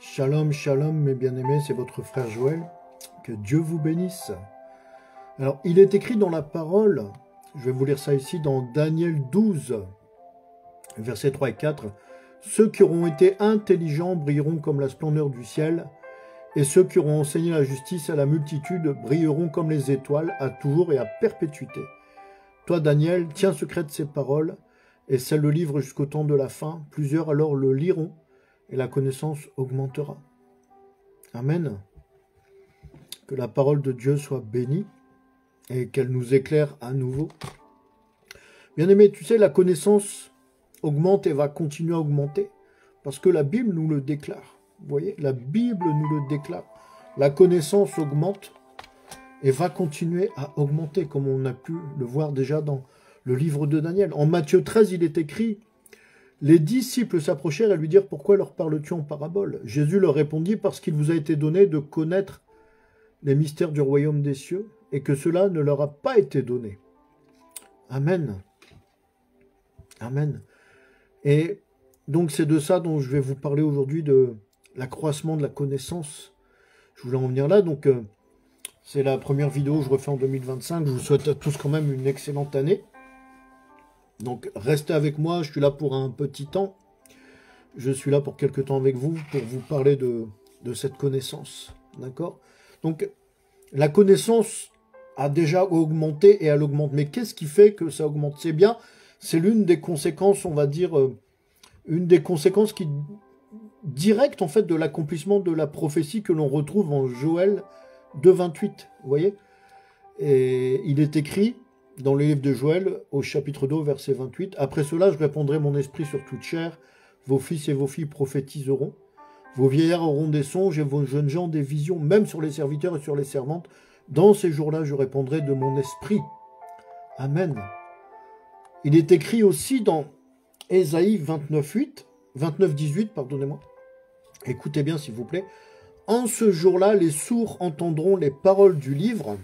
Shalom, shalom mes bien-aimés, c'est votre frère Joël, que Dieu vous bénisse. Alors, il est écrit dans la parole, je vais vous lire ça ici, dans Daniel 12, versets 3 et 4, « Ceux qui auront été intelligents brilleront comme la splendeur du ciel, et ceux qui auront enseigné la justice à la multitude brilleront comme les étoiles, à toujours et à perpétuité. Toi, Daniel, tiens secret de ces paroles, et scelle le livre jusqu'au temps de la fin, plusieurs alors le liront, et la connaissance augmentera. » Amen. Que la parole de Dieu soit bénie et qu'elle nous éclaire à nouveau. Bien-aimés, tu sais, la connaissance augmente et va continuer à augmenter parce que la Bible nous le déclare. Vous voyez, la Bible nous le déclare. La connaissance augmente et va continuer à augmenter, comme on a pu le voir déjà dans le livre de Daniel. En Matthieu 13, il est écrit: les disciples s'approchèrent et lui dirent « Pourquoi leur parles-tu en parabole ?» Jésus leur répondit « Parce qu'il vous a été donné de connaître les mystères du royaume des cieux, et que cela ne leur a pas été donné. » Amen. Amen. Et donc c'est de ça dont je vais vous parler aujourd'hui, de l'accroissement de la connaissance. Je voulais en venir là, donc c'est la première vidéo que je refais en 2025. Je vous souhaite à tous quand même une excellente année. Donc, restez avec moi, je suis là pour un petit temps. Je suis là pour quelque temps avec vous, pour vous parler de cette connaissance. D'accord? Donc, la connaissance a déjà augmenté et elle augmente. Mais qu'est-ce qui fait que ça augmente? C'est bien, c'est l'une des conséquences, on va dire, une des conséquences qui directes, en fait, de l'accomplissement de la prophétie que l'on retrouve en Joël 2,28. Vous voyez? Et il est écrit dans le livre de Joël, au chapitre 2, verset 28, « Après cela, je répandrai mon esprit sur toute chair, vos fils et vos filles prophétiseront, vos vieillards auront des songes et vos jeunes gens des visions, même sur les serviteurs et sur les servantes. Dans ces jours-là, je répandrai de mon esprit. » Amen. Il est écrit aussi dans Ésaïe 29,18, pardonnez-moi. Écoutez bien, s'il vous plaît. « En ce jour-là, les sourds entendront les paroles du livre,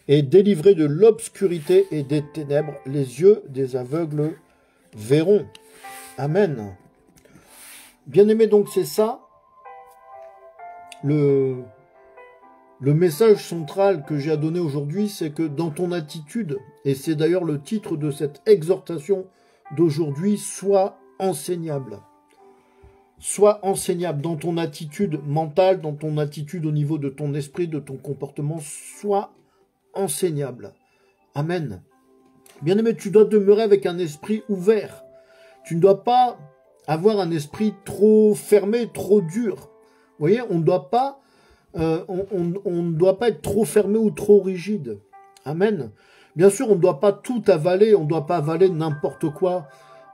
et délivrés de l'obscurité et des ténèbres, les yeux des aveugles verront. » Amen. Bien-aimé, donc c'est ça, le message central que j'ai à donner aujourd'hui, c'est que dans ton attitude, et c'est d'ailleurs le titre de cette exhortation d'aujourd'hui, sois enseignable. Sois enseignable dans ton attitude mentale, dans ton attitude au niveau de ton esprit, de ton comportement, sois enseignable. Amen. Bien-aimé, tu dois demeurer avec un esprit ouvert. Tu ne dois pas avoir un esprit trop fermé, trop dur. Vous voyez, on ne doit pas être trop fermé ou trop rigide. Amen. Bien sûr, on ne doit pas tout avaler, on ne doit pas avaler n'importe quoi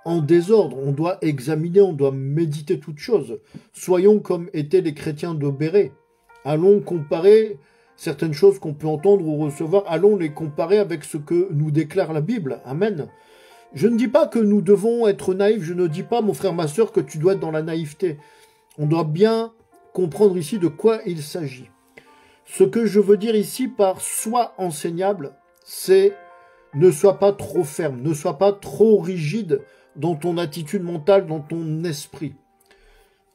en désordre. On doit examiner, on doit méditer toutes choses. Soyons comme étaient les chrétiens de Béret. Allons comparer certaines choses qu'on peut entendre ou recevoir, allons les comparer avec ce que nous déclare la Bible. Amen. Je ne dis pas que nous devons être naïfs, je ne dis pas, mon frère, ma sœur, que tu dois être dans la naïveté. On doit bien comprendre ici de quoi il s'agit. Ce que je veux dire ici par « sois enseignable », c'est ne sois pas trop ferme, ne sois pas trop rigide dans ton attitude mentale, dans ton esprit.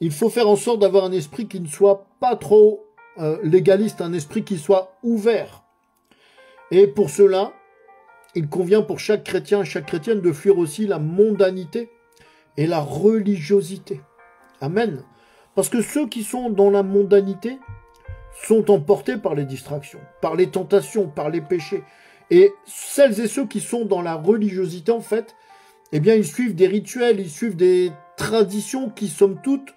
Il faut faire en sorte d'avoir un esprit qui ne soit pas trop légaliste, un esprit qui soit ouvert. Et pour cela, il convient pour chaque chrétien et chaque chrétienne de fuir aussi la mondanité et la religiosité. Amen. Parce que ceux qui sont dans la mondanité sont emportés par les distractions, par les tentations, par les péchés. Et celles et ceux qui sont dans la religiosité, en fait, eh bien, ils suivent des rituels, ils suivent des traditions qui, somme toute,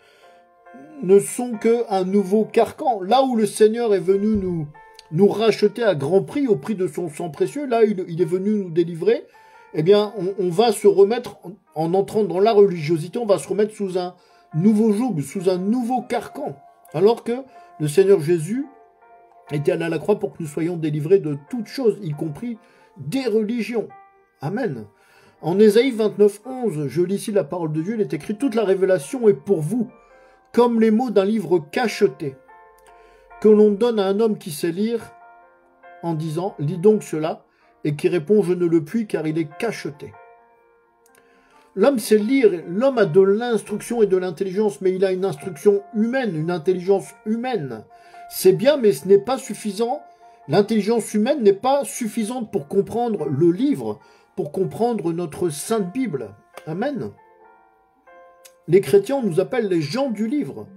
ne sont qu'un nouveau carcan. Là où le Seigneur est venu nous racheter à grand prix, au prix de son sang précieux, là il est venu nous délivrer, eh bien on va se remettre, en entrant dans la religiosité, on va se remettre sous un nouveau joug, sous un nouveau carcan. Alors que le Seigneur Jésus était allé à la croix pour que nous soyons délivrés de toutes choses, y compris des religions. Amen. En Ésaïe 29,11, je lis ici la parole de Dieu, il est écrit « Toute la révélation est pour vous, comme les mots d'un livre cacheté, que l'on donne à un homme qui sait lire, en disant, lis donc cela, et qui répond, je ne le puis car il est cacheté. » L'homme sait lire, l'homme a de l'instruction et de l'intelligence, mais il a une instruction humaine, une intelligence humaine. C'est bien, mais ce n'est pas suffisant. L'intelligence humaine n'est pas suffisante pour comprendre le livre, pour comprendre notre Sainte Bible. Amen. Les chrétiens, on nous appelle les gens du livre.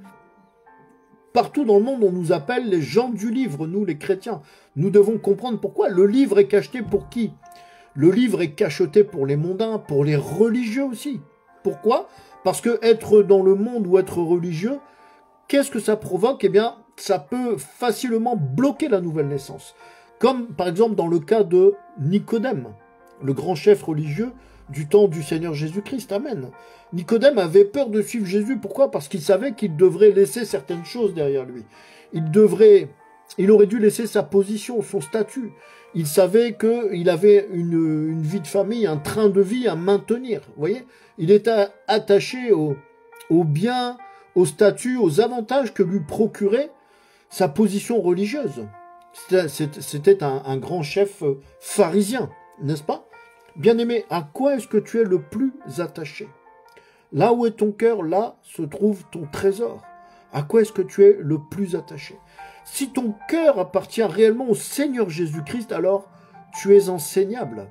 Partout dans le monde, on nous appelle les gens du livre, nous les chrétiens. Nous devons comprendre pourquoi. Le livre est cacheté pour qui? Le livre est cacheté pour les mondains, pour les religieux aussi. Pourquoi? Parce que être dans le monde ou être religieux, qu'est-ce que ça provoque? Eh bien, ça peut facilement bloquer la nouvelle naissance. Comme par exemple dans le cas de Nicodème, le grand chef religieux du temps du Seigneur Jésus-Christ. Amen. Nicodème avait peur de suivre Jésus. Pourquoi? Parce qu'il savait qu'il devrait laisser certaines choses derrière lui. Il aurait dû laisser sa position, son statut. Il savait qu'il avait une vie de famille, un train de vie à maintenir. Vous voyez? Il était attaché au bien, au statut, aux avantages que lui procurait sa position religieuse. C'était un grand chef pharisien, n'est-ce pas? Bien-aimé, à quoi est-ce que tu es le plus attaché? Là où est ton cœur, là se trouve ton trésor. À quoi est-ce que tu es le plus attaché? Si ton cœur appartient réellement au Seigneur Jésus-Christ, alors tu es enseignable.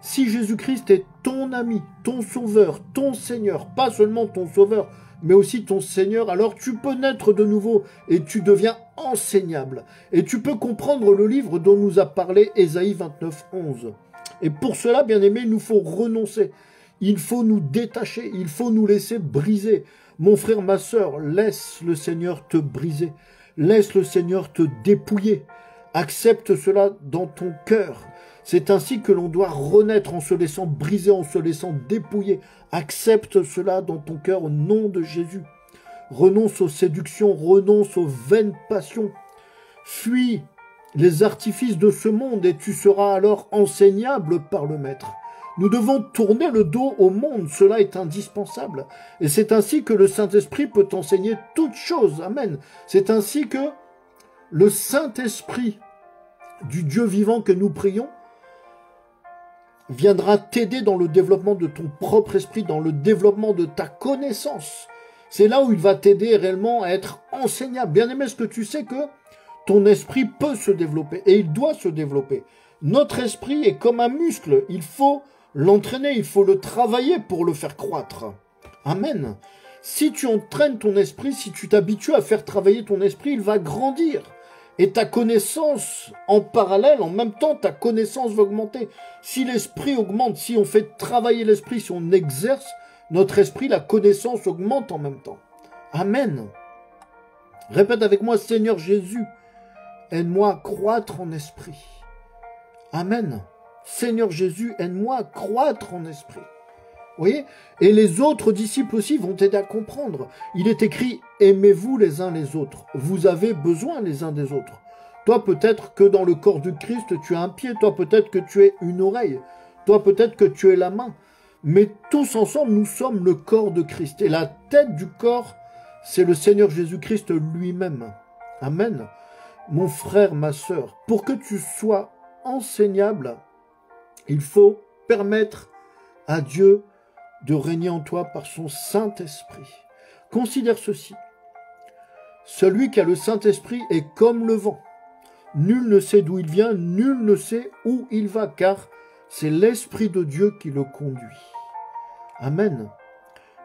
Si Jésus-Christ est ton ami, ton sauveur, ton Seigneur, pas seulement ton sauveur, mais aussi ton Seigneur, alors tu peux naître de nouveau et tu deviens enseignable. Et tu peux comprendre le livre dont nous a parlé Ésaïe 29, 11. Et pour cela, bien aimé, il nous faut renoncer. Il faut nous détacher, il faut nous laisser briser. Mon frère, ma sœur, laisse le Seigneur te briser. Laisse le Seigneur te dépouiller. Accepte cela dans ton cœur. C'est ainsi que l'on doit renaître en se laissant briser, en se laissant dépouiller. Accepte cela dans ton cœur au nom de Jésus. Renonce aux séductions, renonce aux vaines passions. Fuis les artifices de ce monde et tu seras alors enseignable par le Maître. Nous devons tourner le dos au monde, cela est indispensable. Et c'est ainsi que le Saint-Esprit peut enseigner toutes choses. Amen. C'est ainsi que le Saint-Esprit du Dieu vivant que nous prions viendra t'aider dans le développement de ton propre esprit, dans le développement de ta connaissance. C'est là où il va t'aider réellement à être enseignable. Bien-aimé, est-ce que tu sais que ton esprit peut se développer et il doit se développer? Notre esprit est comme un muscle. Il faut l'entraîner, il faut le travailler pour le faire croître. Amen. Si tu entraînes ton esprit, si tu t'habitues à faire travailler ton esprit, il va grandir. Et ta connaissance, en parallèle, en même temps, ta connaissance va augmenter. Si l'esprit augmente, si on fait travailler l'esprit, si on exerce notre esprit, la connaissance augmente en même temps. Amen. Répète avec moi, Seigneur Jésus, aide-moi à croître en esprit. Amen. Seigneur Jésus, aide-moi à croître en esprit. Vous voyez? Et les autres disciples aussi vont t'aider à comprendre. Il est écrit, aimez-vous les uns les autres. Vous avez besoin les uns des autres. Toi, peut-être que dans le corps du Christ, tu as un pied. Toi, peut-être que tu es une oreille. Toi, peut-être que tu es la main. Mais tous ensemble, nous sommes le corps de Christ. Et la tête du corps, c'est le Seigneur Jésus-Christ lui-même. Amen. Mon frère, ma sœur, pour que tu sois enseignable, il faut permettre à Dieu de régner en toi par son Saint-Esprit. Considère ceci. Celui qui a le Saint-Esprit est comme le vent. Nul ne sait d'où il vient, nul ne sait où il va, car c'est l'Esprit de Dieu qui le conduit. Amen.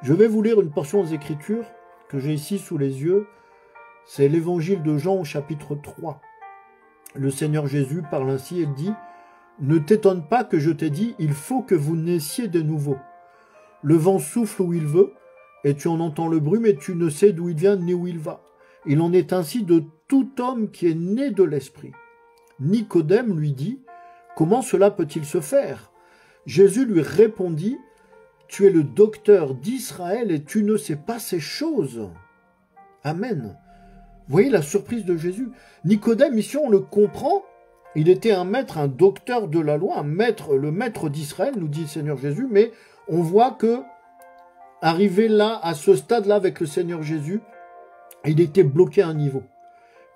Je vais vous lire une portion des Écritures que j'ai ici sous les yeux. C'est l'évangile de Jean au chapitre 3. Le Seigneur Jésus parle ainsi et dit « Ne t'étonne pas que je t'ai dit, il faut que vous naissiez de nouveau. Le vent souffle où il veut, et tu en entends le bruit, mais tu ne sais d'où il vient ni où il va. Il en est ainsi de tout homme qui est né de l'Esprit. » Nicodème lui dit « Comment cela peut-il se faire ?» Jésus lui répondit « Tu es le docteur d'Israël et tu ne sais pas ces choses. » Amen. Vous voyez la surprise de Jésus. Nicodème, ici, on le comprend. Il était un maître, un docteur de la loi, le maître d'Israël, nous dit le Seigneur Jésus, mais on voit que, arrivé là, à ce stade-là, avec le Seigneur Jésus, il était bloqué à un niveau.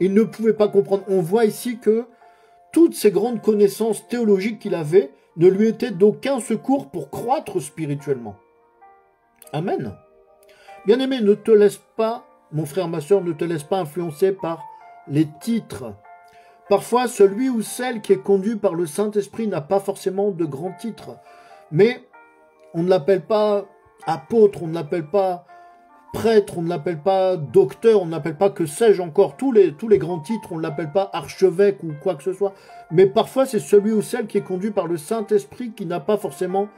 Il ne pouvait pas comprendre. On voit ici que toutes ces grandes connaissances théologiques qu'il avait ne lui étaient d'aucun secours pour croître spirituellement. Amen. Bien-aimé, ne te laisse pas, mon frère, ma soeur, ne te laisse pas influencer par les titres. Parfois, celui ou celle qui est conduit par le Saint-Esprit n'a pas forcément de grands titres. Mais on ne l'appelle pas apôtre, on ne l'appelle pas prêtre, on ne l'appelle pas docteur, on ne l'appelle pas que sais-je encore. Tous les grands titres, on ne l'appelle pas archevêque ou quoi que ce soit. Mais parfois, c'est celui ou celle qui est conduit par le Saint-Esprit qui n'a pas forcément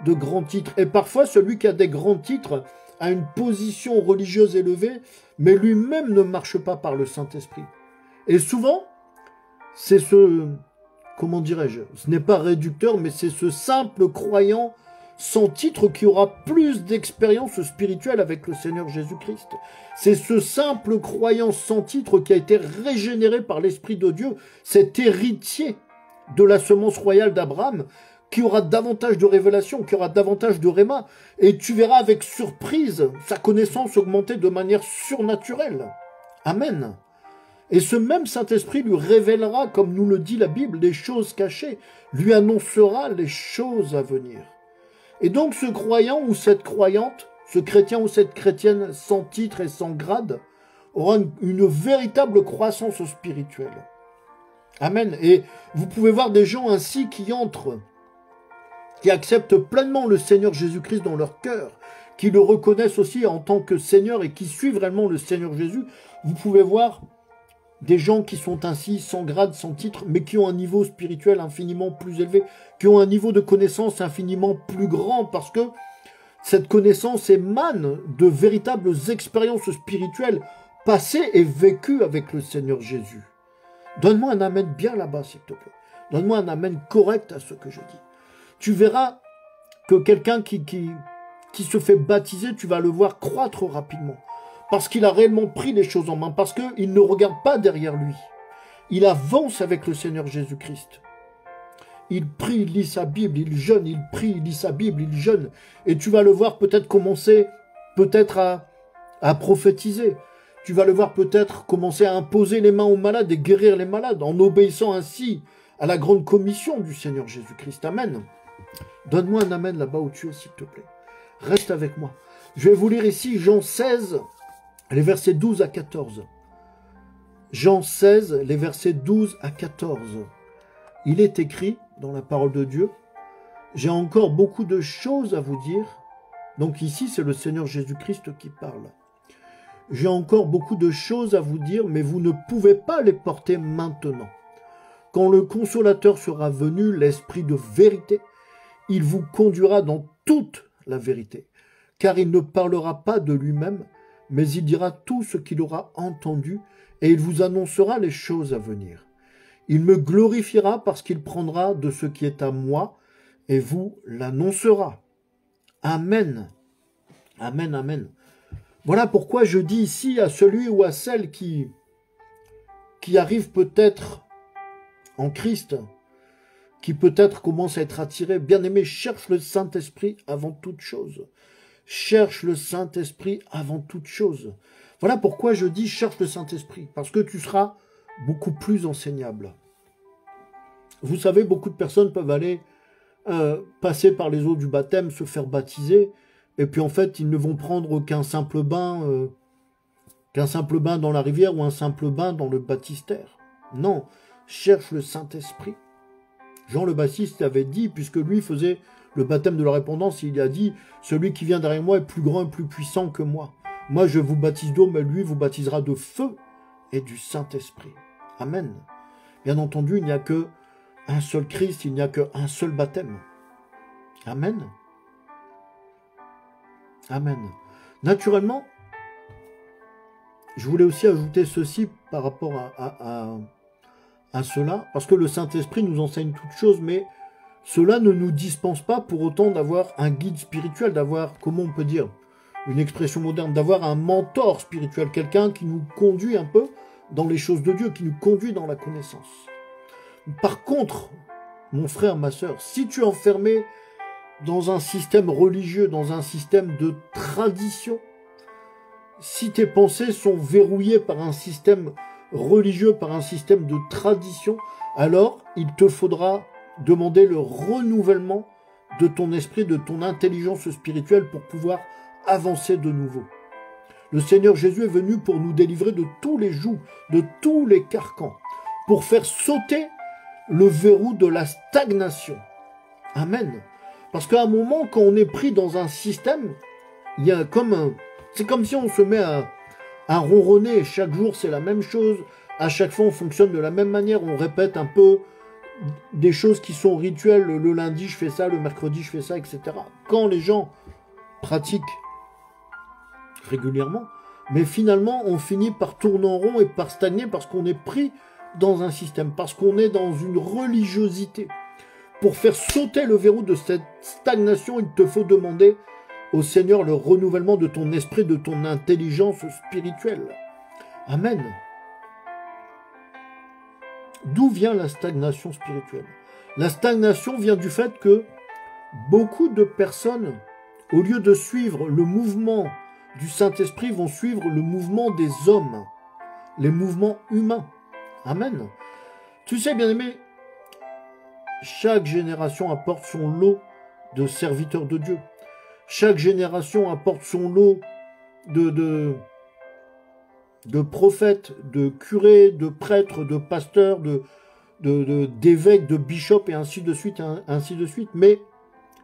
de grands titres. Et parfois, celui qui a des grands titres a une position religieuse élevée, mais lui-même ne marche pas par le Saint-Esprit. Et souvent, c'est comment dirais-je, ce n'est pas réducteur, mais c'est ce simple croyant sans titre qui aura plus d'expérience spirituelle avec le Seigneur Jésus-Christ. C'est ce simple croyant sans titre qui a été régénéré par l'Esprit de Dieu, cet héritier de la semence royale d'Abraham, qui aura davantage de révélations, qui aura davantage de réma, et tu verras avec surprise sa connaissance augmenter de manière surnaturelle. Amen. Et ce même Saint-Esprit lui révélera, comme nous le dit la Bible, des choses cachées, lui annoncera les choses à venir. Et donc ce croyant ou cette croyante, ce chrétien ou cette chrétienne sans titre et sans grade, aura une véritable croissance spirituelle. Amen. Et vous pouvez voir des gens ainsi qui entrent, qui acceptent pleinement le Seigneur Jésus-Christ dans leur cœur, qui le reconnaissent aussi en tant que Seigneur et qui suivent réellement le Seigneur Jésus. Vous pouvez voir des gens qui sont ainsi sans grade, sans titre, mais qui ont un niveau spirituel infiniment plus élevé, qui ont un niveau de connaissance infiniment plus grand, parce que cette connaissance émane de véritables expériences spirituelles passées et vécues avec le Seigneur Jésus. Donne-moi un amen bien là-bas, s'il te plaît. Donne-moi un amen correct à ce que je dis. Tu verras que quelqu'un qui se fait baptiser, tu vas le voir croître rapidement. Parce qu'il a réellement pris les choses en main, parce qu'il ne regarde pas derrière lui. Il avance avec le Seigneur Jésus-Christ. Il prie, il lit sa Bible, il jeûne, il prie, il lit sa Bible, il jeûne. Et tu vas le voir peut-être commencer à prophétiser. Tu vas le voir peut-être commencer à imposer les mains aux malades et guérir les malades, en obéissant ainsi à la grande commission du Seigneur Jésus-Christ. Amen. Donne-moi un amen là-bas où tu es, s'il te plaît. Reste avec moi. Je vais vous lire ici Jean 16, les versets 12 à 14. Jean 16, les versets 12 à 14. Il est écrit dans la parole de Dieu, « J'ai encore beaucoup de choses à vous dire. » Donc ici, c'est le Seigneur Jésus-Christ qui parle. « J'ai encore beaucoup de choses à vous dire, mais vous ne pouvez pas les porter maintenant. Quand le Consolateur sera venu, l'Esprit de vérité, il vous conduira dans toute la vérité, car il ne parlera pas de lui-même, mais il dira tout ce qu'il aura entendu, et il vous annoncera les choses à venir. Il me glorifiera parce qu'il prendra de ce qui est à moi, et vous l'annoncera. Amen. Amen, amen. Voilà pourquoi je dis ici à celui ou à celle qui arrive peut-être en Christ, qui peut-être commence à être attiré, bien-aimé, cherche le Saint-Esprit avant toute chose. Cherche le Saint-Esprit avant toute chose. Voilà pourquoi je dis cherche le Saint-Esprit, parce que tu seras beaucoup plus enseignable. Vous savez, beaucoup de personnes peuvent aller passer par les eaux du baptême, se faire baptiser, et puis en fait, ils ne vont prendre qu'un simple bain dans la rivière ou un simple bain dans le baptistère. Non, cherche le Saint-Esprit. Jean le Baptiste avait dit, puisque lui faisait le baptême de la répandance, il a dit « Celui qui vient derrière moi est plus grand et plus puissant que moi. Moi, je vous baptise d'eau, mais lui vous baptisera de feu et du Saint-Esprit. » Amen. Bien entendu, il n'y a qu'un seul Christ, il n'y a qu'un seul baptême. Amen. Amen. Naturellement, je voulais aussi ajouter ceci par rapport à cela, parce que le Saint-Esprit nous enseigne toutes choses, mais cela ne nous dispense pas pour autant d'avoir un guide spirituel, d'avoir, comment on peut dire, une expression moderne, d'avoir un mentor spirituel, quelqu'un qui nous conduit un peu dans les choses de Dieu, qui nous conduit dans la connaissance. Par contre, mon frère, ma sœur, si tu es enfermé dans un système religieux, dans un système de tradition, si tes pensées sont verrouillées par un système religieux, par un système de tradition, alors il te faudra demander le renouvellement de ton esprit, de ton intelligence spirituelle pour pouvoir avancer de nouveau. Le Seigneur Jésus est venu pour nous délivrer de tous les jougs, de tous les carcans, pour faire sauter le verrou de la stagnation. Amen. Parce qu'à un moment, quand on est pris dans un système, il y a c'est comme si on se met à ronronner. Chaque jour, c'est la même chose. À chaque fois, on fonctionne de la même manière. On répète un peu des choses qui sont rituelles. Le lundi, je fais ça. Le mercredi, je fais ça, etc. Quand les gens pratiquent régulièrement, mais finalement, on finit par tourner en rond et par stagner parce qu'on est pris dans un système, parce qu'on est dans une religiosité. Pour faire sauter le verrou de cette stagnation, il te faut demander au Seigneur le renouvellement de ton esprit, de ton intelligence spirituelle. Amen. D'où vient la stagnation spirituelle? La stagnation vient du fait que beaucoup de personnes, au lieu de suivre le mouvement du Saint-Esprit, vont suivre le mouvement des hommes, les mouvements humains. Amen. Tu sais, bien-aimé, chaque génération apporte son lot de serviteurs de Dieu. Chaque génération apporte son lot de prophètes, de curés, de prêtres, de pasteurs, d'évêques, de bishops et ainsi de suite, ainsi de suite. Mais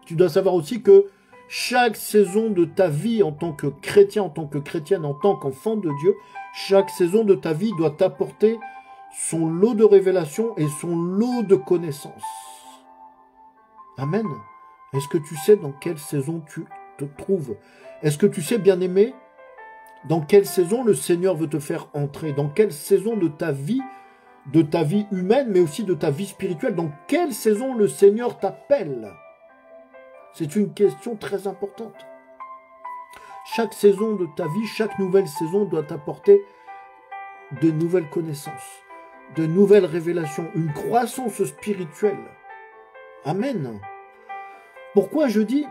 tu dois savoir aussi que chaque saison de ta vie en tant que chrétien, en tant que chrétienne, en tant qu'enfant de Dieu, chaque saison de ta vie doit t'apporter son lot de révélation et son lot de connaissances. Amen. Est-ce que tu sais dans quelle saison tu te trouves? Est-ce que tu sais, bien-aimé, dans quelle saison le Seigneur veut te faire entrer? Dans quelle saison de ta vie humaine, mais aussi de ta vie spirituelle? Dans quelle saison le Seigneur t'appelle? C'est une question très importante. Chaque saison de ta vie, chaque nouvelle saison doit t'apporter de nouvelles connaissances, de nouvelles révélations, une croissance spirituelle. Amen. Pourquoi je dis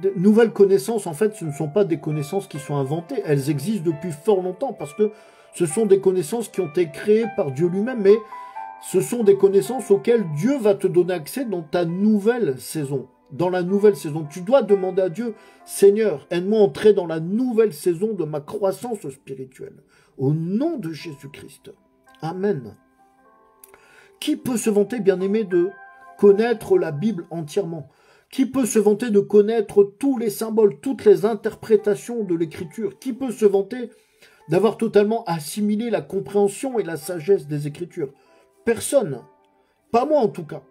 de nouvelles connaissances? En fait, ce ne sont pas des connaissances qui sont inventées. Elles existent depuis fort longtemps parce que ce sont des connaissances qui ont été créées par Dieu lui-même, mais ce sont des connaissances auxquelles Dieu va te donner accès dans ta nouvelle saison. Dans la nouvelle saison, tu dois demander à Dieu, Seigneur, aide-moi à entrer dans la nouvelle saison de ma croissance spirituelle. Au nom de Jésus-Christ. Amen. Qui peut se vanter, bien-aimé, de connaître la Bible entièrement? Qui peut se vanter de connaître tous les symboles, toutes les interprétations de l'Écriture? Qui peut se vanter d'avoir totalement assimilé la compréhension et la sagesse des Écritures? Personne. Pas moi en tout cas.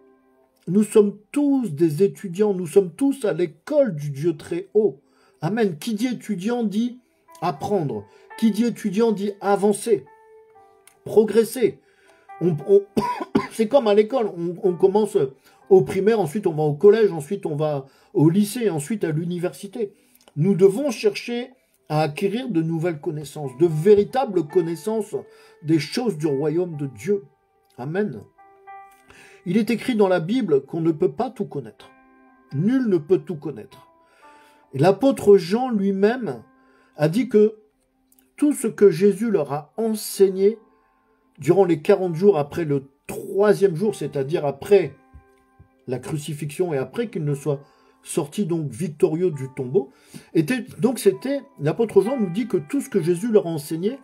Nous sommes tous des étudiants, nous sommes tous à l'école du Dieu très haut. Amen. Qui dit étudiant dit apprendre. Qui dit étudiant dit avancer, progresser. C'est comme à l'école, on commence au primaire, ensuite on va au collège, ensuite on va au lycée, ensuite à l'université. Nous devons chercher à acquérir de nouvelles connaissances, de véritables connaissances des choses du royaume de Dieu. Amen. Il est écrit dans la Bible qu'on ne peut pas tout connaître. Nul ne peut tout connaître. Et l'apôtre Jean lui-même a dit que tout ce que Jésus leur a enseigné durant les 40 jours après le 3e jour, c'est-à-dire après la crucifixion et après qu'il ne soit sorti donc victorieux du tombeau, l'apôtre Jean nous dit que tout ce que Jésus leur a enseigné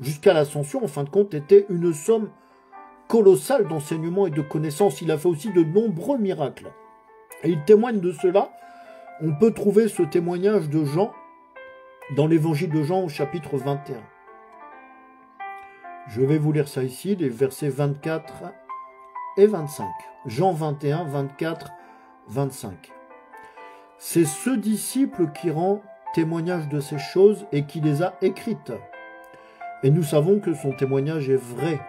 jusqu'à l'ascension, en fin de compte, était une somme colossale d'enseignements et de connaissances. Il a fait aussi de nombreux miracles. Et il témoigne de cela. On peut trouver ce témoignage de Jean dans l'évangile de Jean au chapitre 21. Je vais vous lire ça ici, les versets 24 et 25. Jean 21, 24, 25. C'est ce disciple qui rend témoignage de ces choses et qui les a écrites. Et nous savons que son témoignage est vrai.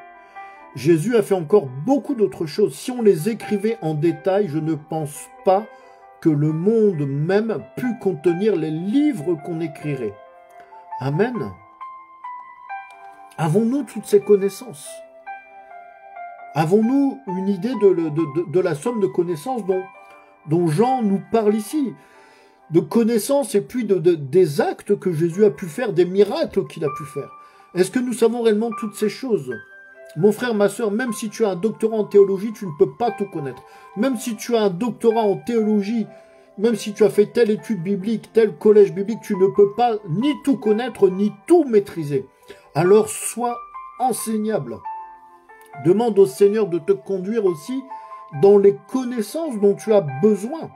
Jésus a fait encore beaucoup d'autres choses. Si on les écrivait en détail, je ne pense pas que le monde même pût contenir les livres qu'on écrirait. Amen. Avons-nous toutes ces connaissances? Avons-nous une idée de la somme de connaissances dont Jean nous parle ici? De connaissances et puis des actes que Jésus a pu faire, des miracles qu'il a pu faire. Est-ce que nous savons réellement toutes ces choses? Mon frère, ma soeur, même si tu as un doctorat en théologie, tu ne peux pas tout connaître. Même si tu as un doctorat en théologie, même si tu as fait telle étude biblique, tel collège biblique, tu ne peux pas ni tout connaître, ni tout maîtriser. Alors sois enseignable. Demande au Seigneur de te conduire aussi dans les connaissances dont tu as besoin.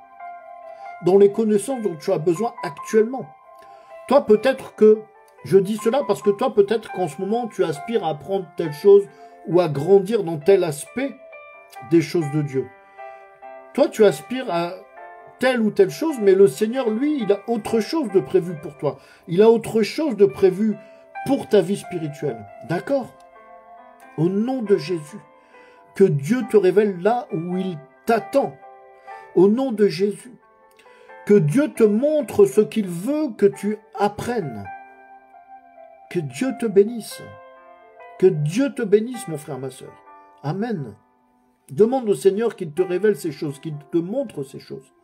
Dans les connaissances dont tu as besoin actuellement. Toi, peut-être que, je dis cela parce que toi, peut-être qu'en ce moment, tu aspires à apprendre telle chose ou à grandir dans tel aspect des choses de Dieu. Toi, tu aspires à telle ou telle chose, mais le Seigneur, lui, il a autre chose de prévu pour toi. Il a autre chose de prévu pour ta vie spirituelle. D'accord? Au nom de Jésus, que Dieu te révèle là où il t'attend. Au nom de Jésus, que Dieu te montre ce qu'il veut que tu apprennes. Que Dieu te bénisse. Que Dieu te bénisse, mon frère, ma sœur. Amen. Demande au Seigneur qu'il te révèle ces choses, qu'il te montre ces choses.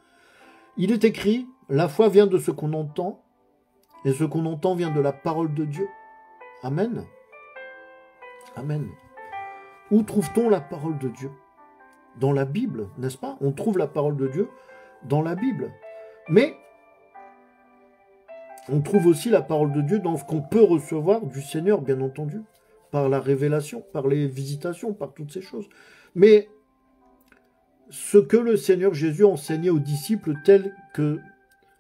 Il est écrit, la foi vient de ce qu'on entend, et ce qu'on entend vient de la parole de Dieu. Amen. Amen. Où trouve-t-on la parole de Dieu? Dans la Bible, n'est-ce pas? On trouve la parole de Dieu dans la Bible. Mais on trouve aussi la parole de Dieu dans ce qu'on peut recevoir du Seigneur, bien entendu, par la révélation, par les visitations, par toutes ces choses. Mais ce que le Seigneur Jésus enseignait aux disciples tel que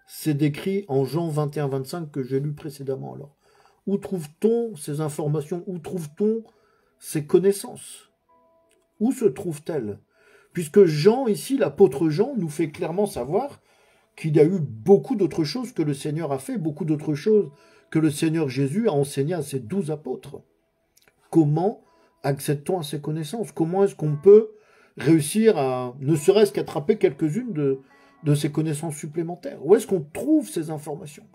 c'est décrit en Jean 21-25 que j'ai lu précédemment. Alors, où trouve-t-on ces informations? Où trouve-t-on ces connaissances? Où se trouvent-elles? Puisque Jean, ici, l'apôtre Jean, nous fait clairement savoir qu'il y a eu beaucoup d'autres choses que le Seigneur a fait, beaucoup d'autres choses que le Seigneur Jésus a enseigné à ses 12 apôtres. Comment accède-t-on à ces connaissances? Comment est-ce qu'on peut réussir à, ne serait-ce qu'attraper quelques-unes de ces connaissances supplémentaires? Où est-ce qu'on trouve ces informations?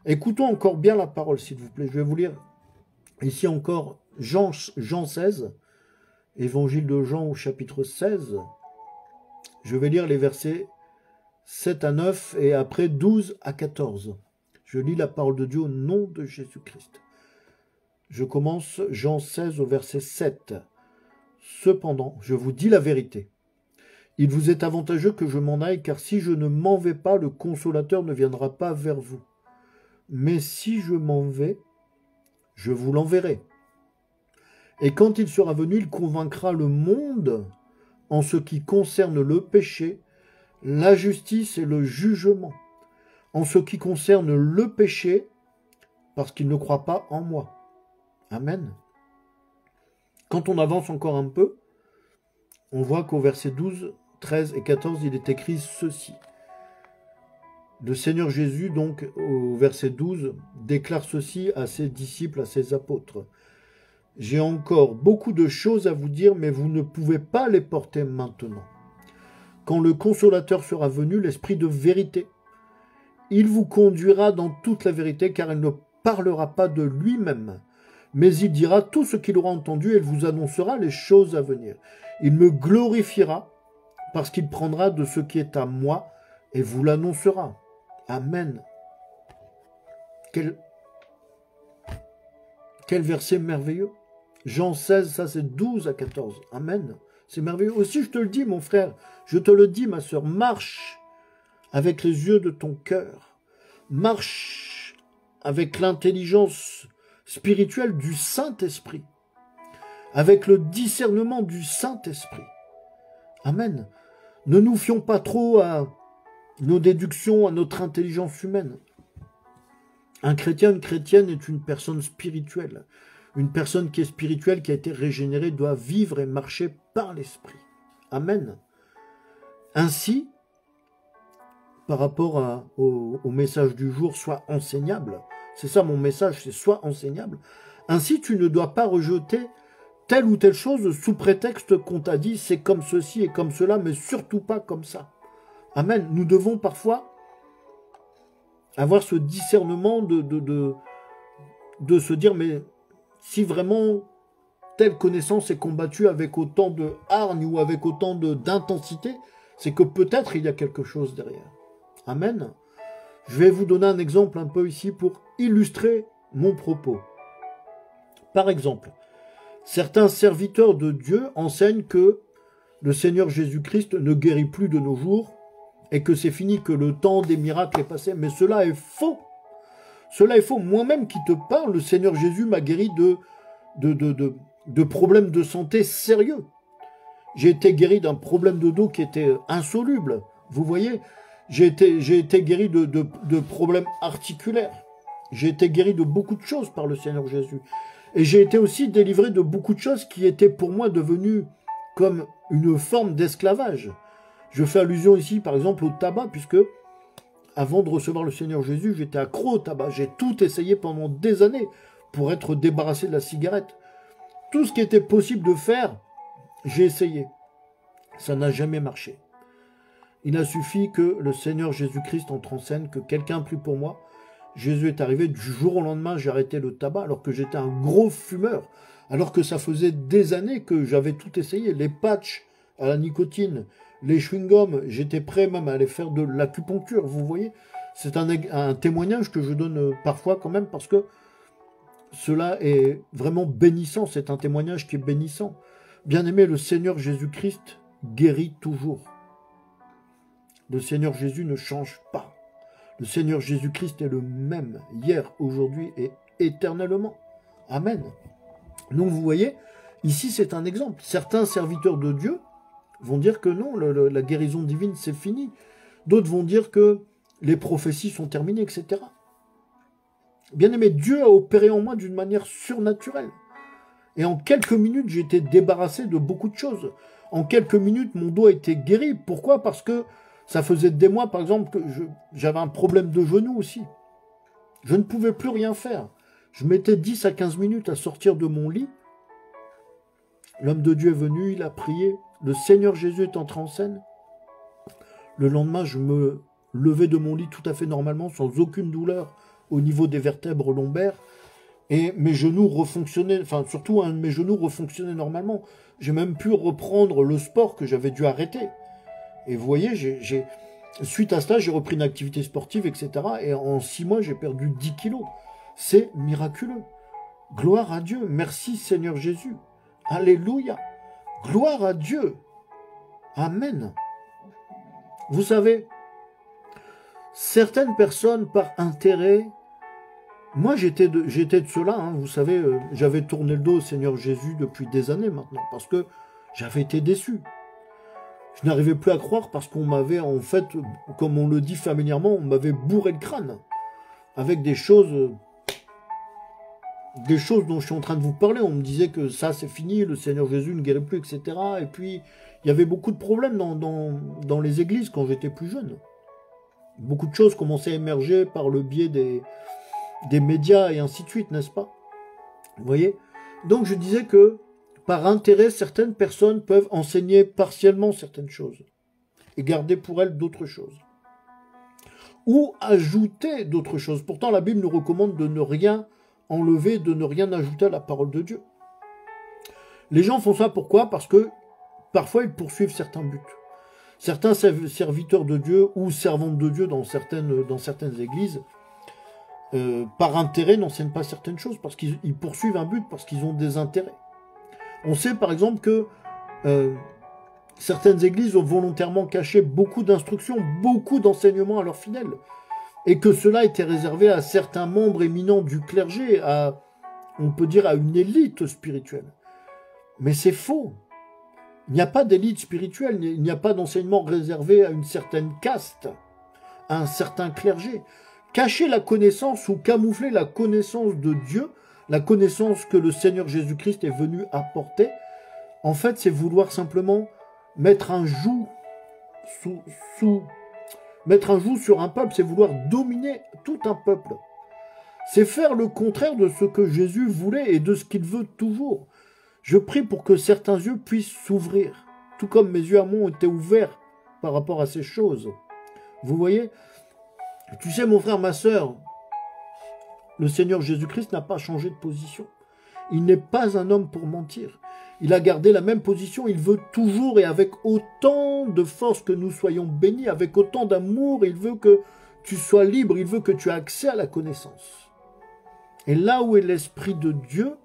Écoutons encore bien la parole, s'il vous plaît. Je vais vous lire ici encore Jean 16, Évangile de Jean au chapitre 16. Je vais lire les versets 7 à 9 et après 12 à 14. Je lis la parole de Dieu au nom de Jésus-Christ. Je commence Jean 16 au verset 7. Cependant, je vous dis la vérité. Il vous est avantageux que je m'en aille, car si je ne m'en vais pas, le Consolateur ne viendra pas vers vous. Mais si je m'en vais, je vous l'enverrai. Et quand il sera venu, il convaincra le monde en ce qui concerne le péché, la justice et le jugement. En ce qui concerne le péché, parce qu'il ne croit pas en moi. Amen. Quand on avance encore un peu, on voit qu'au verset 12, 13 et 14, il est écrit ceci. Le Seigneur Jésus, donc, au verset 12, déclare ceci à ses disciples, à ses apôtres. « J'ai encore beaucoup de choses à vous dire, mais vous ne pouvez pas les porter maintenant. Quand le Consolateur sera venu, l'Esprit de vérité, il vous conduira dans toute la vérité, car il ne parlera pas de lui-même, mais il dira tout ce qu'il aura entendu et il vous annoncera les choses à venir. Il me glorifiera, parce qu'il prendra de ce qui est à moi et vous l'annoncera. » Amen. Quel verset merveilleux. Jean 16, ça c'est 12 à 14. Amen. C'est merveilleux. Aussi je te le dis, mon frère, je te le dis, ma sœur, marche avec les yeux de ton cœur. Marche avec l'intelligence spirituelle du Saint-Esprit. Avec le discernement du Saint-Esprit. Amen. Ne nous fions pas trop à nos déductions, à notre intelligence humaine. Un chrétien, une chrétienne est une personne spirituelle. Une personne qui est spirituelle, qui a été régénérée, doit vivre et marcher par l'Esprit. Amen. Ainsi, par rapport au message du jour, sois enseignable. C'est ça mon message, c'est sois enseignable. Ainsi, tu ne dois pas rejeter telle ou telle chose sous prétexte qu'on t'a dit c'est comme ceci et comme cela, mais surtout pas comme ça. Amen. Nous devons parfois avoir ce discernement de se dire, mais si vraiment telle connaissance est combattue avec autant de hargne ou avec autant d'intensité, c'est que peut-être il y a quelque chose derrière. Amen. Je vais vous donner un exemple un peu ici pour illustrer mon propos. Par exemple, certains serviteurs de Dieu enseignent que le Seigneur Jésus-Christ ne guérit plus de nos jours et que c'est fini, que le temps des miracles est passé. Mais cela est faux. Cela est faux. Moi-même qui te parle, le Seigneur Jésus m'a guéri de problèmes de santé sérieux. J'ai été guéri d'un problème de dos qui était insoluble. Vous voyez, j'ai été guéri de problèmes articulaires. J'ai été guéri de beaucoup de choses par le Seigneur Jésus. Et j'ai été aussi délivré de beaucoup de choses qui étaient pour moi devenues comme une forme d'esclavage. Je fais allusion ici, par exemple, au tabac, puisque avant de recevoir le Seigneur Jésus, j'étais accro au tabac. J'ai tout essayé pendant des années pour être débarrassé de la cigarette. Tout ce qui était possible de faire, j'ai essayé. Ça n'a jamais marché. Il a suffi que le Seigneur Jésus-Christ entre en scène, que quelqu'un prie pour moi. Jésus est arrivé, du jour au lendemain, j'ai arrêté le tabac, alors que j'étais un gros fumeur, alors que ça faisait des années que j'avais tout essayé, les patchs à la nicotine, les chewing-gums, j'étais prêt même à aller faire de l'acupuncture, vous voyez. C'est un témoignage que je donne parfois quand même, parce que cela est vraiment bénissant, c'est un témoignage qui est bénissant. Bien-aimé, le Seigneur Jésus-Christ guérit toujours. Le Seigneur Jésus ne change pas. Le Seigneur Jésus-Christ est le même, hier, aujourd'hui et éternellement. Amen. Donc vous voyez, ici c'est un exemple. Certains serviteurs de Dieu vont dire que non, la guérison divine c'est fini. D'autres vont dire que les prophéties sont terminées, etc. Bien-aimé, Dieu a opéré en moi d'une manière surnaturelle. Et en quelques minutes, j'ai été débarrassé de beaucoup de choses. En quelques minutes, mon dos a été guéri. Pourquoi? Parce que ça faisait des mois, par exemple, que j'avais un problème de genou aussi. Je ne pouvais plus rien faire. Je mettais 10 à 15 minutes à sortir de mon lit. L'homme de Dieu est venu, il a prié. Le Seigneur Jésus est entré en scène. Le lendemain, je me levais de mon lit tout à fait normalement, sans aucune douleur au niveau des vertèbres lombaires. Et mes genoux refonctionnaient, enfin surtout un de mes genoux refonctionnait normalement. J'ai même pu reprendre le sport que j'avais dû arrêter. Et vous voyez, suite à cela, j'ai repris une activité sportive, etc. Et en 6 mois, j'ai perdu 10 kilos. C'est miraculeux. Gloire à Dieu. Merci Seigneur Jésus. Alléluia. Gloire à Dieu. Amen. Vous savez, certaines personnes, par intérêt, moi j'étais de ceux-là, hein, vous savez, j'avais tourné le dos au Seigneur Jésus depuis des années maintenant, parce que j'avais été déçu. Je n'arrivais plus à croire parce qu'on m'avait, en fait, comme on le dit familièrement, on m'avait bourré le crâne avec des choses dont je suis en train de vous parler. On me disait que ça c'est fini, le Seigneur Jésus ne guérit plus, etc. Et puis, il y avait beaucoup de problèmes dans les églises quand j'étais plus jeune. Beaucoup de choses commençaient à émerger par le biais des médias et ainsi de suite, n'est-ce pas? Vous voyez? Donc je disais que par intérêt, certaines personnes peuvent enseigner partiellement certaines choses et garder pour elles d'autres choses. Ou ajouter d'autres choses. Pourtant, la Bible nous recommande de ne rien enlever, de ne rien ajouter à la parole de Dieu. Les gens font ça pourquoi? Parce que parfois ils poursuivent certains buts. Certains serviteurs de Dieu ou servantes de Dieu dans certaines églises, par intérêt, n'enseignent pas certaines choses parce qu'ils poursuivent un but, parce qu'ils ont des intérêts. On sait par exemple que certaines églises ont volontairement caché beaucoup d'instructions, beaucoup d'enseignements à leurs fidèles, et que cela était réservé à certains membres éminents du clergé, on peut dire à une élite spirituelle. Mais c'est faux. Il n'y a pas d'élite spirituelle, il n'y a pas d'enseignement réservé à une certaine caste, à un certain clergé. Cacher la connaissance ou camoufler la connaissance de Dieu, la connaissance que le Seigneur Jésus-Christ est venu apporter, en fait, c'est vouloir simplement mettre un joug sur un peuple, c'est vouloir dominer tout un peuple. C'est faire le contraire de ce que Jésus voulait et de ce qu'il veut toujours. Je prie pour que certains yeux puissent s'ouvrir, tout comme mes yeux à moi ont été ouverts par rapport à ces choses. Vous voyez? Tu sais, mon frère, ma sœur, le Seigneur Jésus-Christ n'a pas changé de position. Il n'est pas un homme pour mentir. Il a gardé la même position. Il veut toujours et avec autant de force que nous soyons bénis, avec autant d'amour. Il veut que tu sois libre. Il veut que tu aies accès à la connaissance. Et là où est l'Esprit de Dieu,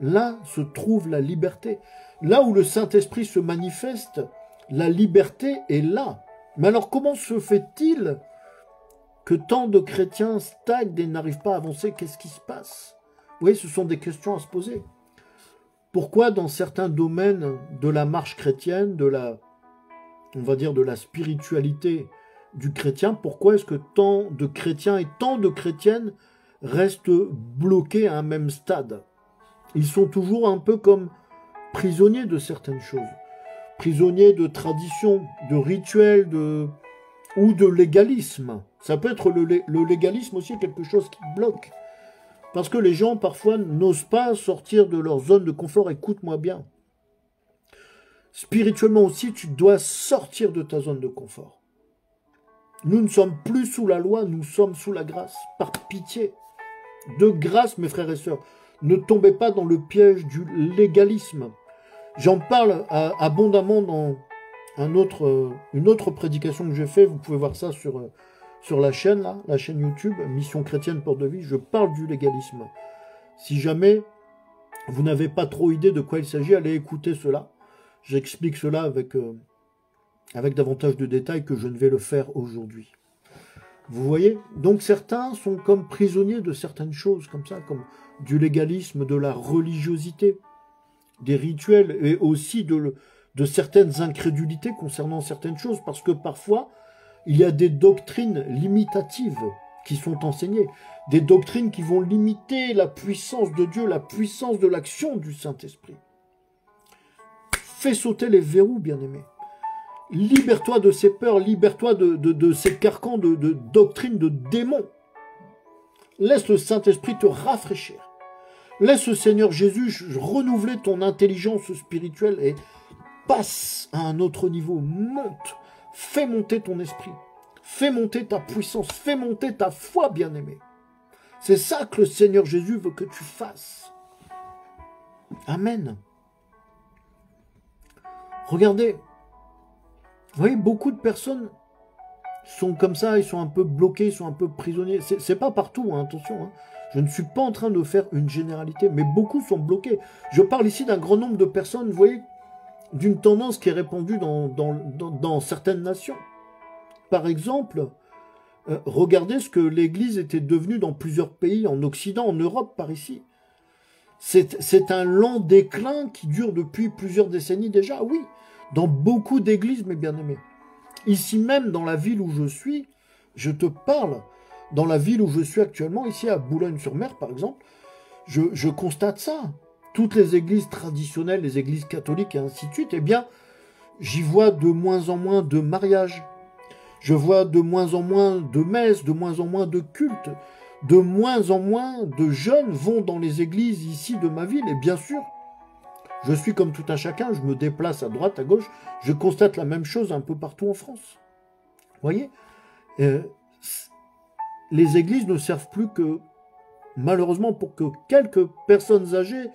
là se trouve la liberté. Là où le Saint-Esprit se manifeste, la liberté est là. Mais alors comment se fait-il que tant de chrétiens stagnent et n'arrivent pas à avancer? Qu'est-ce qui se passe? Vous voyez, ce sont des questions à se poser. Pourquoi dans certains domaines de la marche chrétienne, on va dire de la spiritualité du chrétien, pourquoi est-ce que tant de chrétiens et tant de chrétiennes restent bloqués à un même stade? Ils sont toujours un peu comme prisonniers de certaines choses, prisonniers de traditions, de rituels, ou de légalisme. Ça peut être le légalisme aussi quelque chose qui bloque. Parce que les gens, parfois, n'osent pas sortir de leur zone de confort. Écoute-moi bien. Spirituellement aussi, tu dois sortir de ta zone de confort. Nous ne sommes plus sous la loi, nous sommes sous la grâce. Par pitié. De grâce, mes frères et sœurs. Ne tombez pas dans le piège du légalisme. J'en parle abondamment dans une autre prédication que j'ai fait. Vous pouvez voir ça sur la chaîne, là, la chaîne YouTube, Mission Chrétienne Porte de Vie. Je parle du légalisme. Si jamais vous n'avez pas trop idée de quoi il s'agit, allez écouter cela. J'explique cela avec davantage de détails que je ne vais le faire aujourd'hui. Vous voyez? Donc certains sont comme prisonniers de certaines choses, comme ça, comme du légalisme, de la religiosité, des rituels, et aussi de certaines incrédulités concernant certaines choses, parce que parfois, il y a des doctrines limitatives qui sont enseignées, des doctrines qui vont limiter la puissance de Dieu, la puissance de l'action du Saint-Esprit. Fais sauter les verrous, bien-aimés. Libère-toi de ces peurs, libère-toi de ces carcans de doctrines de démons. Laisse le Saint-Esprit te rafraîchir. Laisse le Seigneur Jésus renouveler ton intelligence spirituelle et passe à un autre niveau. Monte. Fais monter ton esprit. Fais monter ta puissance. Fais monter ta foi, bien-aimé. C'est ça que le Seigneur Jésus veut que tu fasses. Amen. Regardez. Vous voyez, beaucoup de personnes sont comme ça, ils sont un peu bloqués, ils sont un peu prisonniers. C'est pas partout, hein, attention. Hein. Je ne suis pas en train de faire une généralité, mais beaucoup sont bloqués. Je parle ici d'un grand nombre de personnes, vous voyez, d'une tendance qui est répandue dans certaines nations. Par exemple, regardez ce que l'Église était devenue dans plusieurs pays, en Occident, en Europe, par ici. C'est un lent déclin qui dure depuis plusieurs décennies déjà, oui. Dans beaucoup d'églises, mes bien-aimés. Ici même, dans la ville où je suis, je te parle, dans la ville où je suis actuellement, ici à Boulogne-sur-Mer, par exemple, je constate ça. Toutes les églises traditionnelles, les églises catholiques et ainsi de suite, eh bien, j'y vois de moins en moins de mariages. Je vois de moins en moins de messes, de moins en moins de cultes. De moins en moins de jeunes vont dans les églises ici de ma ville. Et bien sûr, je suis comme tout un chacun, je me déplace à droite, à gauche, je constate la même chose un peu partout en France. Vous voyez, les églises ne servent plus que, malheureusement, pour que quelques personnes âgées,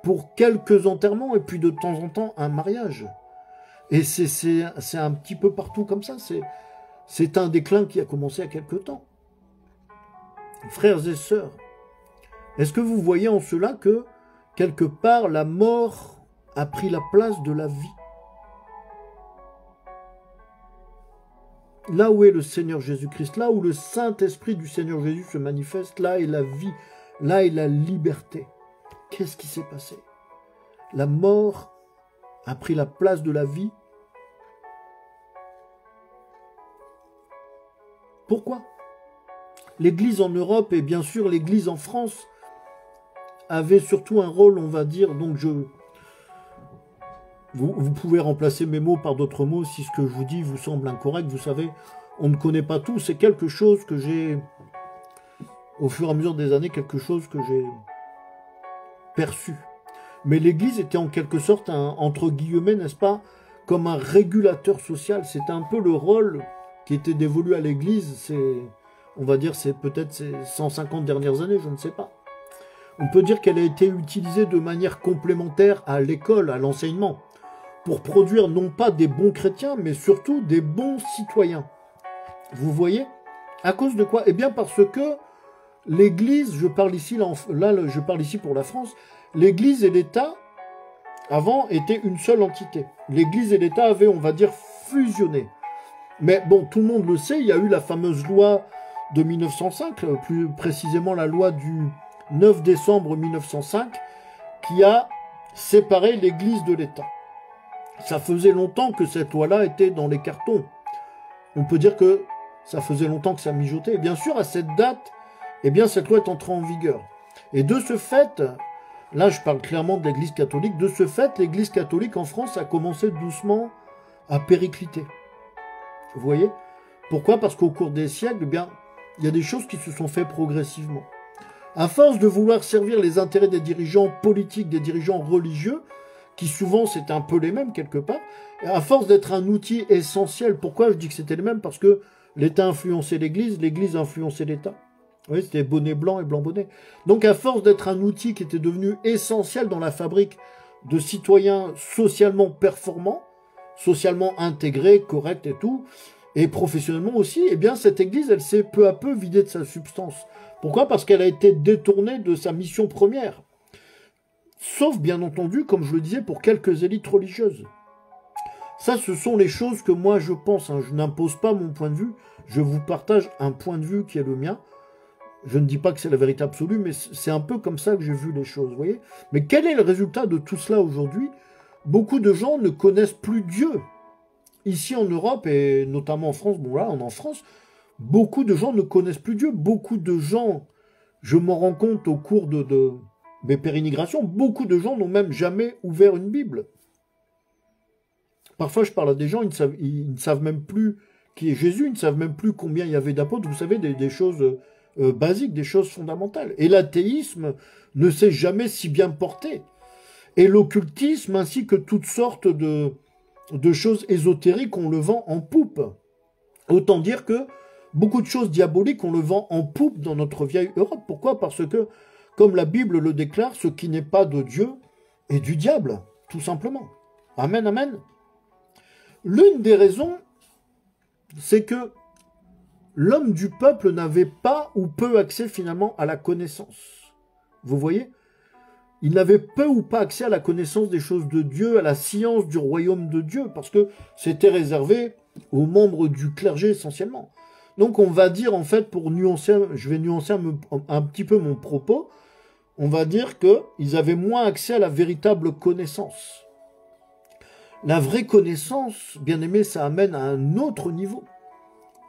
pour quelques enterrements, et puis de temps en temps, un mariage. Et c'est un petit peu partout comme ça, c'est un déclin qui a commencé il y a quelque temps. Frères et sœurs, est-ce que vous voyez en cela que, quelque part, la mort a pris la place de la vie? Là où est le Seigneur Jésus-Christ, là où le Saint-Esprit du Seigneur Jésus se manifeste, là est la vie, là est la liberté. Qu'est-ce qui s'est passé? La mort a pris la place de la vie. Pourquoi? L'Église en Europe et bien sûr l'Église en France avait surtout un rôle, on va dire, donc vous pouvez remplacer mes mots par d'autres mots si ce que je vous dis vous semble incorrect. Vous savez, on ne connaît pas tout. C'est quelque chose que j'ai, au fur et à mesure des années, quelque chose que j'ai perçu. Mais l'Église était en quelque sorte, entre guillemets, n'est-ce pas, comme un régulateur social. C'était un peu le rôle qui était dévolu à l'Église. On va dire, c'est peut-être ces 150 dernières années, je ne sais pas. On peut dire qu'elle a été utilisée de manière complémentaire à l'école, à l'enseignement, pour produire non pas des bons chrétiens, mais surtout des bons citoyens. Vous voyez? À cause de quoi? Eh bien parce que l'Église, je parle ici pour la France, l'Église et l'État, avant, étaient une seule entité. L'Église et l'État avaient, on va dire, fusionné. Mais bon, tout le monde le sait, il y a eu la fameuse loi de 1905, plus précisément la loi du 9 décembre 1905, qui a séparé l'Église de l'État. Ça faisait longtemps que cette loi-là était dans les cartons. On peut dire que ça faisait longtemps que ça mijotait. Et bien sûr, à cette date, eh bien, cette loi est entrée en vigueur. Et de ce fait, là je parle clairement de l'Église catholique, de ce fait, l'Église catholique en France a commencé doucement à péricliter. Vous voyez? Pourquoi? Parce qu'au cours des siècles, eh bien, il y a des choses qui se sont faites progressivement. À force de vouloir servir les intérêts des dirigeants politiques, des dirigeants religieux, qui souvent c'était un peu les mêmes quelque part, à force d'être un outil essentiel. Pourquoi je dis que c'était les mêmes? Parce que l'État influençait l'Église, l'Église influençait l'État. Oui, c'était bonnet blanc et blanc bonnet. Donc à force d'être un outil qui était devenu essentiel dans la fabrique de citoyens socialement performants, socialement intégrés, corrects et tout, et professionnellement aussi, eh bien cette Église, elle s'est peu à peu vidée de sa substance. Pourquoi? Parce qu'elle a été détournée de sa mission première. Sauf, bien entendu, comme je le disais, pour quelques élites religieuses. Ça, ce sont les choses que moi je pense. Je n'impose pas mon point de vue, je vous partage un point de vue qui est le mien. Je ne dis pas que c'est la vérité absolue, mais c'est un peu comme ça que j'ai vu les choses, vous voyez. Mais quel est le résultat de tout cela aujourd'hui? Beaucoup de gens ne connaissent plus Dieu. Ici en Europe, et notamment en France, bon là, on est en France, beaucoup de gens ne connaissent plus Dieu. Beaucoup de gens, je m'en rends compte au cours de mes pérégrinations, beaucoup de gens n'ont même jamais ouvert une Bible. Parfois, je parle à des gens, ils ne savent même plus qui est Jésus, ils ne savent même plus combien il y avait d'apôtres. Vous savez, des choses basiques, des choses fondamentales. Et l'athéisme ne s'est jamais si bien porté. Et l'occultisme, ainsi que toutes sortes de choses ésotériques, on le vend en poupe. Autant dire que beaucoup de choses diaboliques, on le vend en poupe dans notre vieille Europe. Pourquoi? Parce que, comme la Bible le déclare, ce qui n'est pas de Dieu est du diable, tout simplement. Amen, amen. L'une des raisons, c'est que l'homme du peuple n'avait pas ou peu accès finalement à la connaissance. Vous voyez? Il n'avait peu ou pas accès à la connaissance des choses de Dieu, à la science du royaume de Dieu, parce que c'était réservé aux membres du clergé essentiellement. Donc on va dire, en fait, pour nuancer, je vais nuancer un petit peu mon propos, on va dire qu'ils avaient moins accès à la véritable connaissance. La vraie connaissance, bien aimé, ça amène à un autre niveau.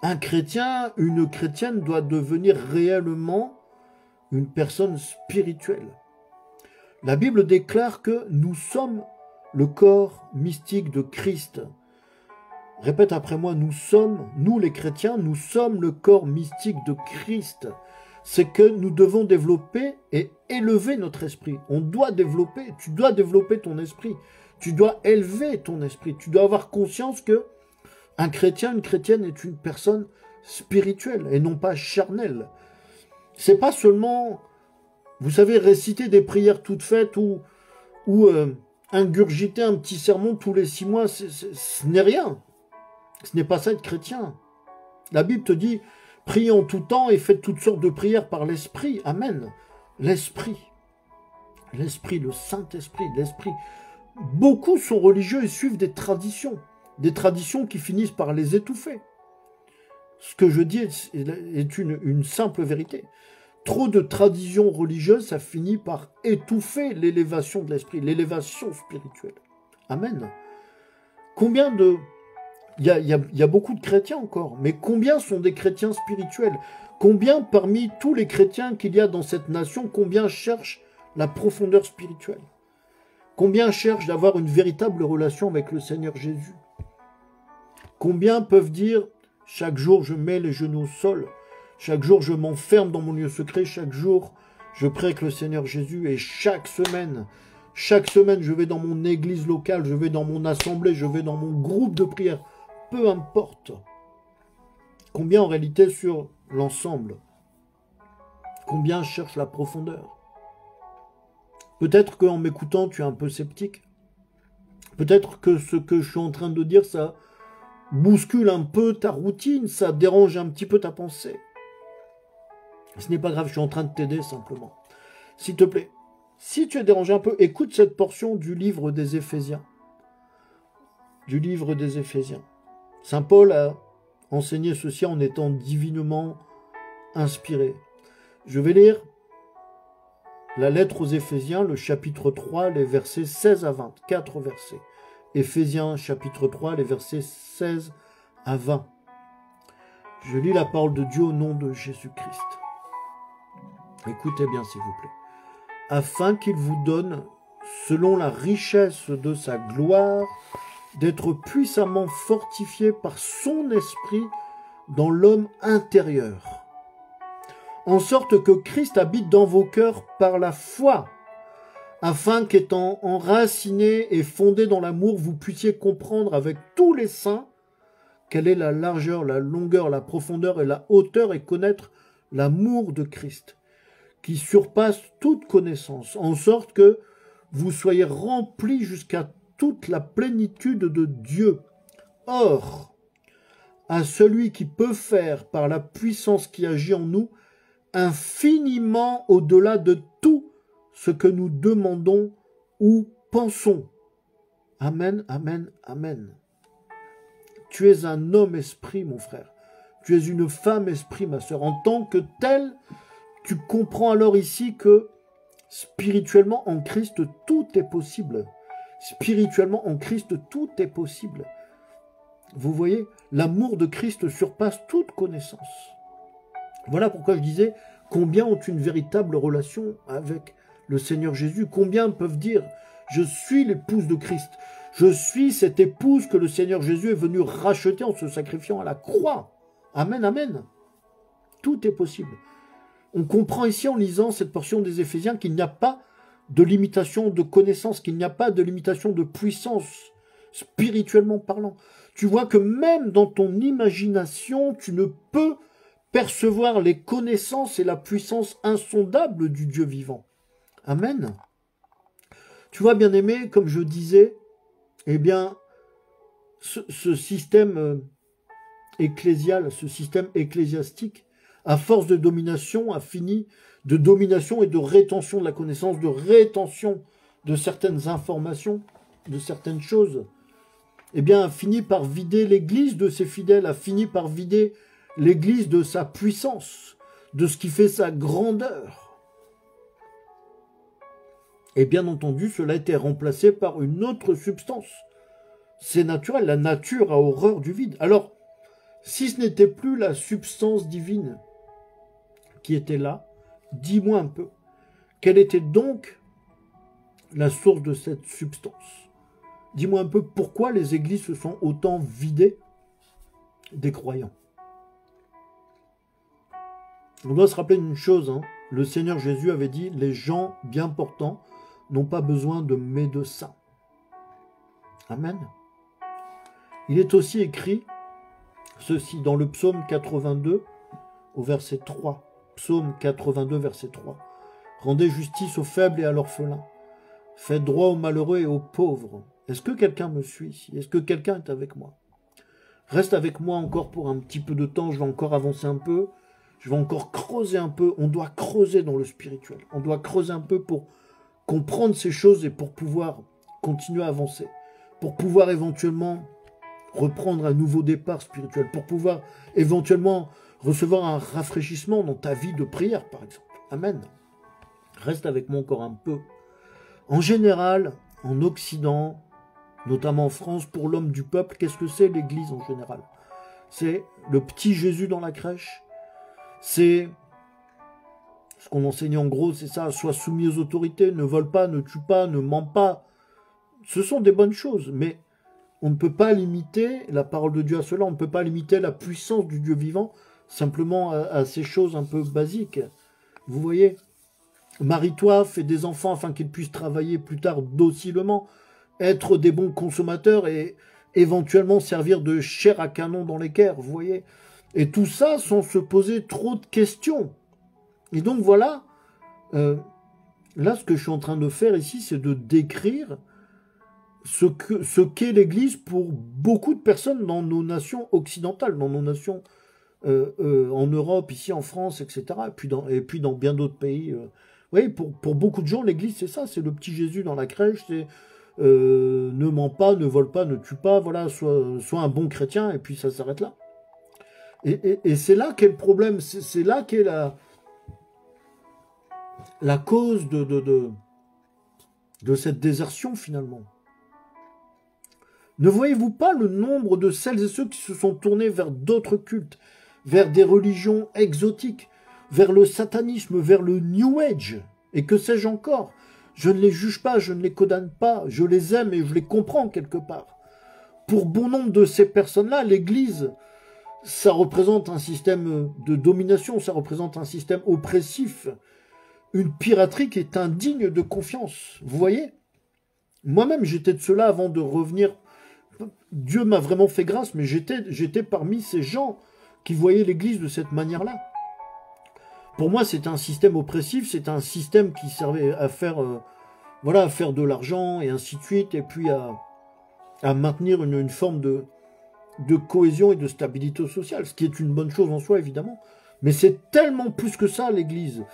Un chrétien, une chrétienne doit devenir réellement une personne spirituelle. La Bible déclare que nous sommes le corps mystique de Christ. Répète après moi, nous les chrétiens, nous sommes le corps mystique de Christ. C'est que nous devons développer et élever notre esprit. On doit développer, tu dois développer ton esprit. Tu dois élever ton esprit. Tu dois avoir conscience que un chrétien, une chrétienne est une personne spirituelle et non pas charnelle. C'est pas seulement, vous savez, réciter des prières toutes faites ou ingurgiter un petit sermon tous les 6 mois. Ce n'est rien. Ce n'est pas ça être chrétien. La Bible te dit, priez en tout temps et faites toutes sortes de prières par l'Esprit. Amen. L'Esprit. L'Esprit, le Saint-Esprit, l'Esprit. Beaucoup sont religieux et suivent des traditions qui finissent par les étouffer. Ce que je dis est une simple vérité. Trop de traditions religieuses, ça finit par étouffer l'élévation de l'esprit, l'élévation spirituelle. Amen. Combien de... Il y a beaucoup de chrétiens encore, mais combien sont des chrétiens spirituels? Combien parmi tous les chrétiens qu'il y a dans cette nation, combien cherchent la profondeur spirituelle? Combien cherchent d'avoir une véritable relation avec le Seigneur Jésus? Combien peuvent dire, chaque jour je mets les genoux au sol, chaque jour je m'enferme dans mon lieu secret, chaque jour je prie avec le Seigneur Jésus, et chaque semaine je vais dans mon église locale, je vais dans mon assemblée, je vais dans mon groupe de prière, peu importe. Combien en réalité sur l'ensemble? Combien cherchent la profondeur? Peut-être qu'en m'écoutant, tu es un peu sceptique. Peut-être que ce que je suis en train de dire, ça bouscule un peu ta routine, ça dérange un petit peu ta pensée. Ce n'est pas grave, je suis en train de t'aider simplement. S'il te plaît, si tu es dérangé un peu, écoute cette portion du livre des Éphésiens. Du livre des Éphésiens. Saint Paul enseigner ceci en étant divinement inspiré. Je vais lire la lettre aux Éphésiens, le chapitre 3, les versets 16 à 20. 4 versets. Éphésiens, chapitre 3, les versets 16 à 20. Je lis la parole de Dieu au nom de Jésus-Christ. Écoutez bien, s'il vous plaît. Afin qu'il vous donne, selon la richesse de sa gloire, d'être puissamment fortifié par son esprit dans l'homme intérieur, en sorte que Christ habite dans vos cœurs par la foi, afin qu'étant enraciné et fondé dans l'amour, vous puissiez comprendre avec tous les saints quelle est la largeur, la longueur, la profondeur et la hauteur, et connaître l'amour de Christ, qui surpasse toute connaissance, en sorte que vous soyez remplis jusqu'à toute la plénitude de Dieu. Or, à celui qui peut faire, par la puissance qui agit en nous, infiniment au-delà de tout ce que nous demandons ou pensons. Amen, amen, amen. Tu es un homme esprit, mon frère. Tu es une femme esprit, ma sœur. En tant que tel, tu comprends alors ici que spirituellement en Christ, tout est possible. Spirituellement en Christ, tout est possible. Vous voyez, l'amour de Christ surpasse toute connaissance. Voilà pourquoi je disais combien ont une véritable relation avec le Seigneur Jésus. Combien peuvent dire « Je suis l'épouse de Christ. Je suis cette épouse que le Seigneur Jésus est venu racheter en se sacrifiant à la croix. » Amen, amen. Tout est possible. On comprend ici en lisant cette portion des Éphésiens qu'il n'y a pas de limitation de connaissance, qu'il n'y a pas de limitation de puissance, spirituellement parlant. Tu vois que même dans ton imagination, tu ne peux percevoir les connaissances et la puissance insondable du Dieu vivant. Amen. Tu vois, bien-aimé, comme je disais, eh bien, ce système ecclésial, ce système ecclésiastique, à force de domination, a fini de domination et de rétention de la connaissance, de rétention de certaines informations, de certaines choses, eh bien, a fini par vider l'Église de ses fidèles, a fini par vider l'Église de sa puissance, de ce qui fait sa grandeur. Et bien entendu, cela a été remplacé par une autre substance. C'est naturel, la nature a horreur du vide. Alors, si ce n'était plus la substance divine qui était là, dis-moi un peu, quelle était donc la source de cette substance? Dis-moi un peu pourquoi les églises se sont autant vidées des croyants. On doit se rappeler une chose, hein. Le Seigneur Jésus avait dit, les gens bien portants n'ont pas besoin de médecins. Amen. Il est aussi écrit ceci dans le psaume 82 au verset 3. Psaume 82 verset 3. Rendez justice aux faibles et à l'orphelin. Faites droit aux malheureux et aux pauvres. Est-ce que quelqu'un me suit ici? Est-ce que quelqu'un est avec moi? Reste avec moi encore pour un petit peu de temps. Je vais encore avancer un peu. Je vais encore creuser un peu. On doit creuser dans le spirituel. On doit creuser un peu pour comprendre ces choses et pour pouvoir continuer à avancer. Pour pouvoir éventuellement reprendre un nouveau départ spirituel. Pour pouvoir éventuellement recevoir un rafraîchissement dans ta vie de prière, par exemple. Amen. Reste avec moi encore un peu. En général, en Occident, notamment en France, pour l'homme du peuple, qu'est-ce que c'est l'Église en général? C'est le petit Jésus dans la crèche. C'est ce qu'on enseignait en gros, c'est ça, sois soumis aux autorités, ne vole pas, ne tue pas, ne ment pas. Ce sont des bonnes choses, mais on ne peut pas limiter la parole de Dieu à cela, on ne peut pas limiter la puissance du Dieu vivant simplement à ces choses un peu basiques. Vous voyez, marie-toi, fais des enfants afin qu'ils puissent travailler plus tard docilement, être des bons consommateurs et éventuellement servir de chair à canon dans les guerres, vous voyez. Et tout ça sans se poser trop de questions. Et donc voilà, là ce que je suis en train de faire ici, c'est de décrire ce qu'est l'Église pour beaucoup de personnes dans nos nations occidentales, dans nos nations en Europe, ici en France, etc. Et puis dans bien d'autres pays. Vous voyez, pour beaucoup de gens, l'Église, c'est ça, c'est le petit Jésus dans la crèche, c'est ne mens pas, ne vole pas, ne tue pas, voilà, sois un bon chrétien, et puis ça s'arrête là. Et c'est là qu'est le problème, c'est là qu'est la cause de cette désertion, finalement. Ne voyez-vous pas le nombre de celles et ceux qui se sont tournés vers d'autres cultes, vers des religions exotiques, vers le satanisme, vers le New Age, et que sais-je encore? Je ne les juge pas, je ne les condamne pas, je les aime et je les comprends quelque part. Pour bon nombre de ces personnes-là, l'Église, ça représente un système de domination, ça représente un système oppressif, une piraterie qui est indigne de confiance. Vous voyez? Moi-même, j'étais de cela avant de revenir. Dieu m'a vraiment fait grâce, mais j'étais parmi ces gens qui voyaient l'Église de cette manière-là. Pour moi, c'est un système oppressif, c'est un système qui servait à faire, voilà, à faire de l'argent et ainsi de suite, et puis à maintenir une forme de cohésion et de stabilité sociale, ce qui est une bonne chose en soi, évidemment. Mais c'est tellement plus que ça, l'Église.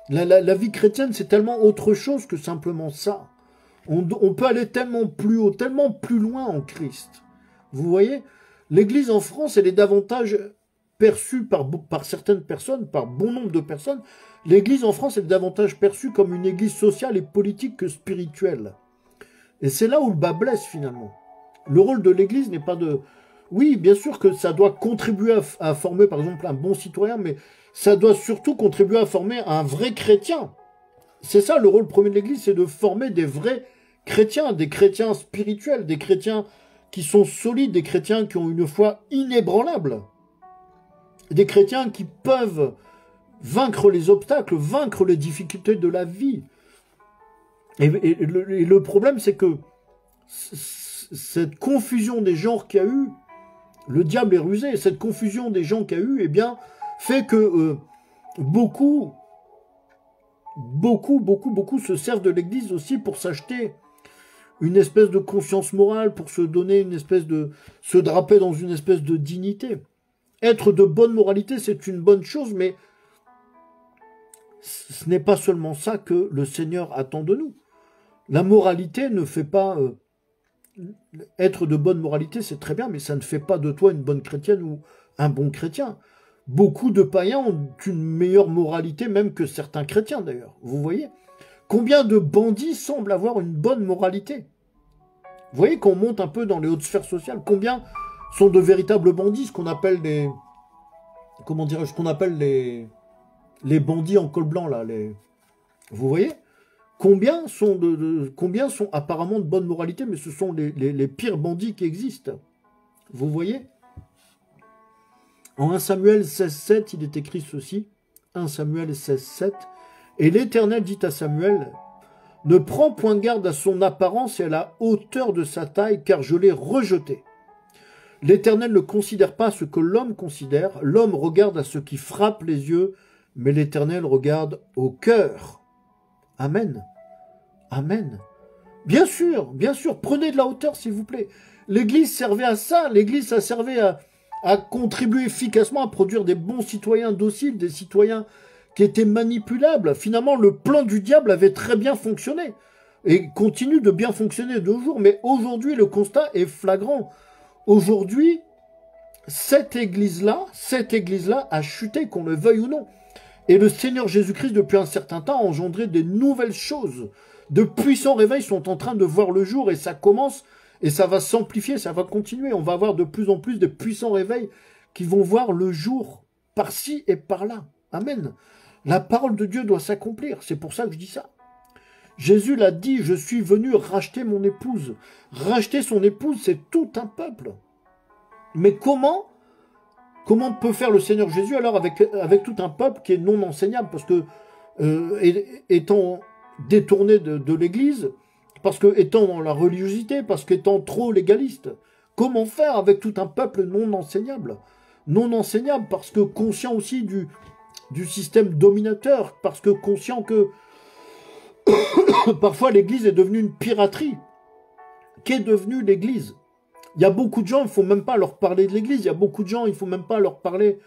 La vie chrétienne, c'est tellement autre chose que simplement ça. On peut aller tellement plus haut, tellement plus loin en Christ. Vous voyez? L'Église en France, elle est davantage perçue par certaines personnes, par bon nombre de personnes. L'Église en France est davantage perçue comme une Église sociale et politique que spirituelle. Et c'est là où le bas blesse, finalement. Le rôle de l'Église n'est pas de... Oui, bien sûr que ça doit contribuer à former, par exemple, un bon citoyen, mais ça doit surtout contribuer à former un vrai chrétien. C'est ça, le rôle premier de l'Église, c'est de former des vrais chrétiens, des chrétiens spirituels, des chrétiens qui sont solides, des chrétiens qui ont une foi inébranlable, des chrétiens qui peuvent vaincre les obstacles, vaincre les difficultés de la vie. Et le problème, c'est que cette confusion des genres qu'il y a eu, le diable est rusé, cette confusion des gens qu'il y a eu, eh bien, fait que beaucoup se servent de l'Église aussi pour s'acheter une espèce de conscience morale, pour se donner une espèce de... se draper dans une espèce de dignité. Être de bonne moralité, c'est une bonne chose, mais ce n'est pas seulement ça que le Seigneur attend de nous. La moralité ne fait pas... être de bonne moralité, c'est très bien, mais ça ne fait pas de toi une bonne chrétienne ou un bon chrétien. Beaucoup de païens ont une meilleure moralité même que certains chrétiens d'ailleurs. Vous voyez? Combien de bandits semblent avoir une bonne moralité? Vous voyez qu'on monte un peu dans les hautes sphères sociales. Sont de véritables bandits, ce qu'on appelle des... Comment dirais-je? Ce qu'on appelle les bandits en col blanc, là. Vous voyez? Combien sont apparemment de bonne moralité, mais ce sont les pires bandits qui existent. Vous voyez? En 1 Samuel 16,7, il est écrit ceci. 1 Samuel 16,7. Et l'Éternel dit à Samuel, « Ne prends point garde à son apparence et à la hauteur de sa taille, car je l'ai rejeté. L'Éternel ne considère pas ce que l'homme considère. L'homme regarde à ce qui frappe les yeux, mais l'Éternel regarde au cœur. » Amen. Amen. Bien sûr, prenez de la hauteur, s'il vous plaît. L'Église servait à ça. L'Église, ça servait à contribuer efficacement à produire des bons citoyens dociles, des citoyens qui étaient manipulables. Finalement, le plan du diable avait très bien fonctionné et continue de bien fonctionner de nos jours. Mais aujourd'hui, le constat est flagrant. Aujourd'hui, cette Église-là a chuté, qu'on le veuille ou non. Et le Seigneur Jésus-Christ, depuis un certain temps, a engendré des nouvelles choses. De puissants réveils sont en train de voir le jour et ça commence et ça va s'amplifier, ça va continuer. On va avoir de plus en plus de puissants réveils qui vont voir le jour par-ci et par-là. Amen. La parole de Dieu doit s'accomplir. C'est pour ça que je dis ça. Jésus l'a dit, je suis venu racheter mon épouse. Racheter son épouse, c'est tout un peuple. Mais comment peut faire le Seigneur Jésus alors avec tout un peuple qui est non enseignable? Parce que, étant détourné de l'Église, parce que étant dans la religiosité, parce qu'étant trop légaliste, comment faire avec tout un peuple non enseignable? Non enseignable parce que conscient aussi du système dominateur, parce que conscient que parfois l'Église est devenue une piraterie. Qu'est devenue l'Église? Il y a beaucoup de gens, il ne faut même pas leur parler de l'Église. Il y a beaucoup de gens, il ne faut même pas leur parler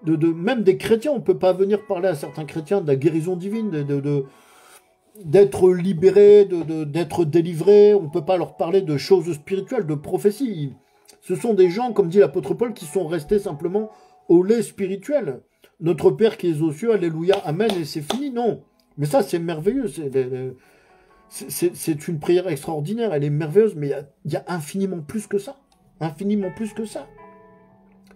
même des chrétiens. On ne peut pas venir parler à certains chrétiens de la guérison divine, d'être libéré, d'être délivré. On ne peut pas leur parler de choses spirituelles, de prophéties. Ce sont des gens, comme dit l'apôtre Paul, qui sont restés simplement au lait spirituel. Notre Père qui est aux cieux, alléluia, amen, et c'est fini. Non. Mais ça, c'est merveilleux. C'est une prière extraordinaire. Elle est merveilleuse, mais il y a infiniment plus que ça. Infiniment plus que ça.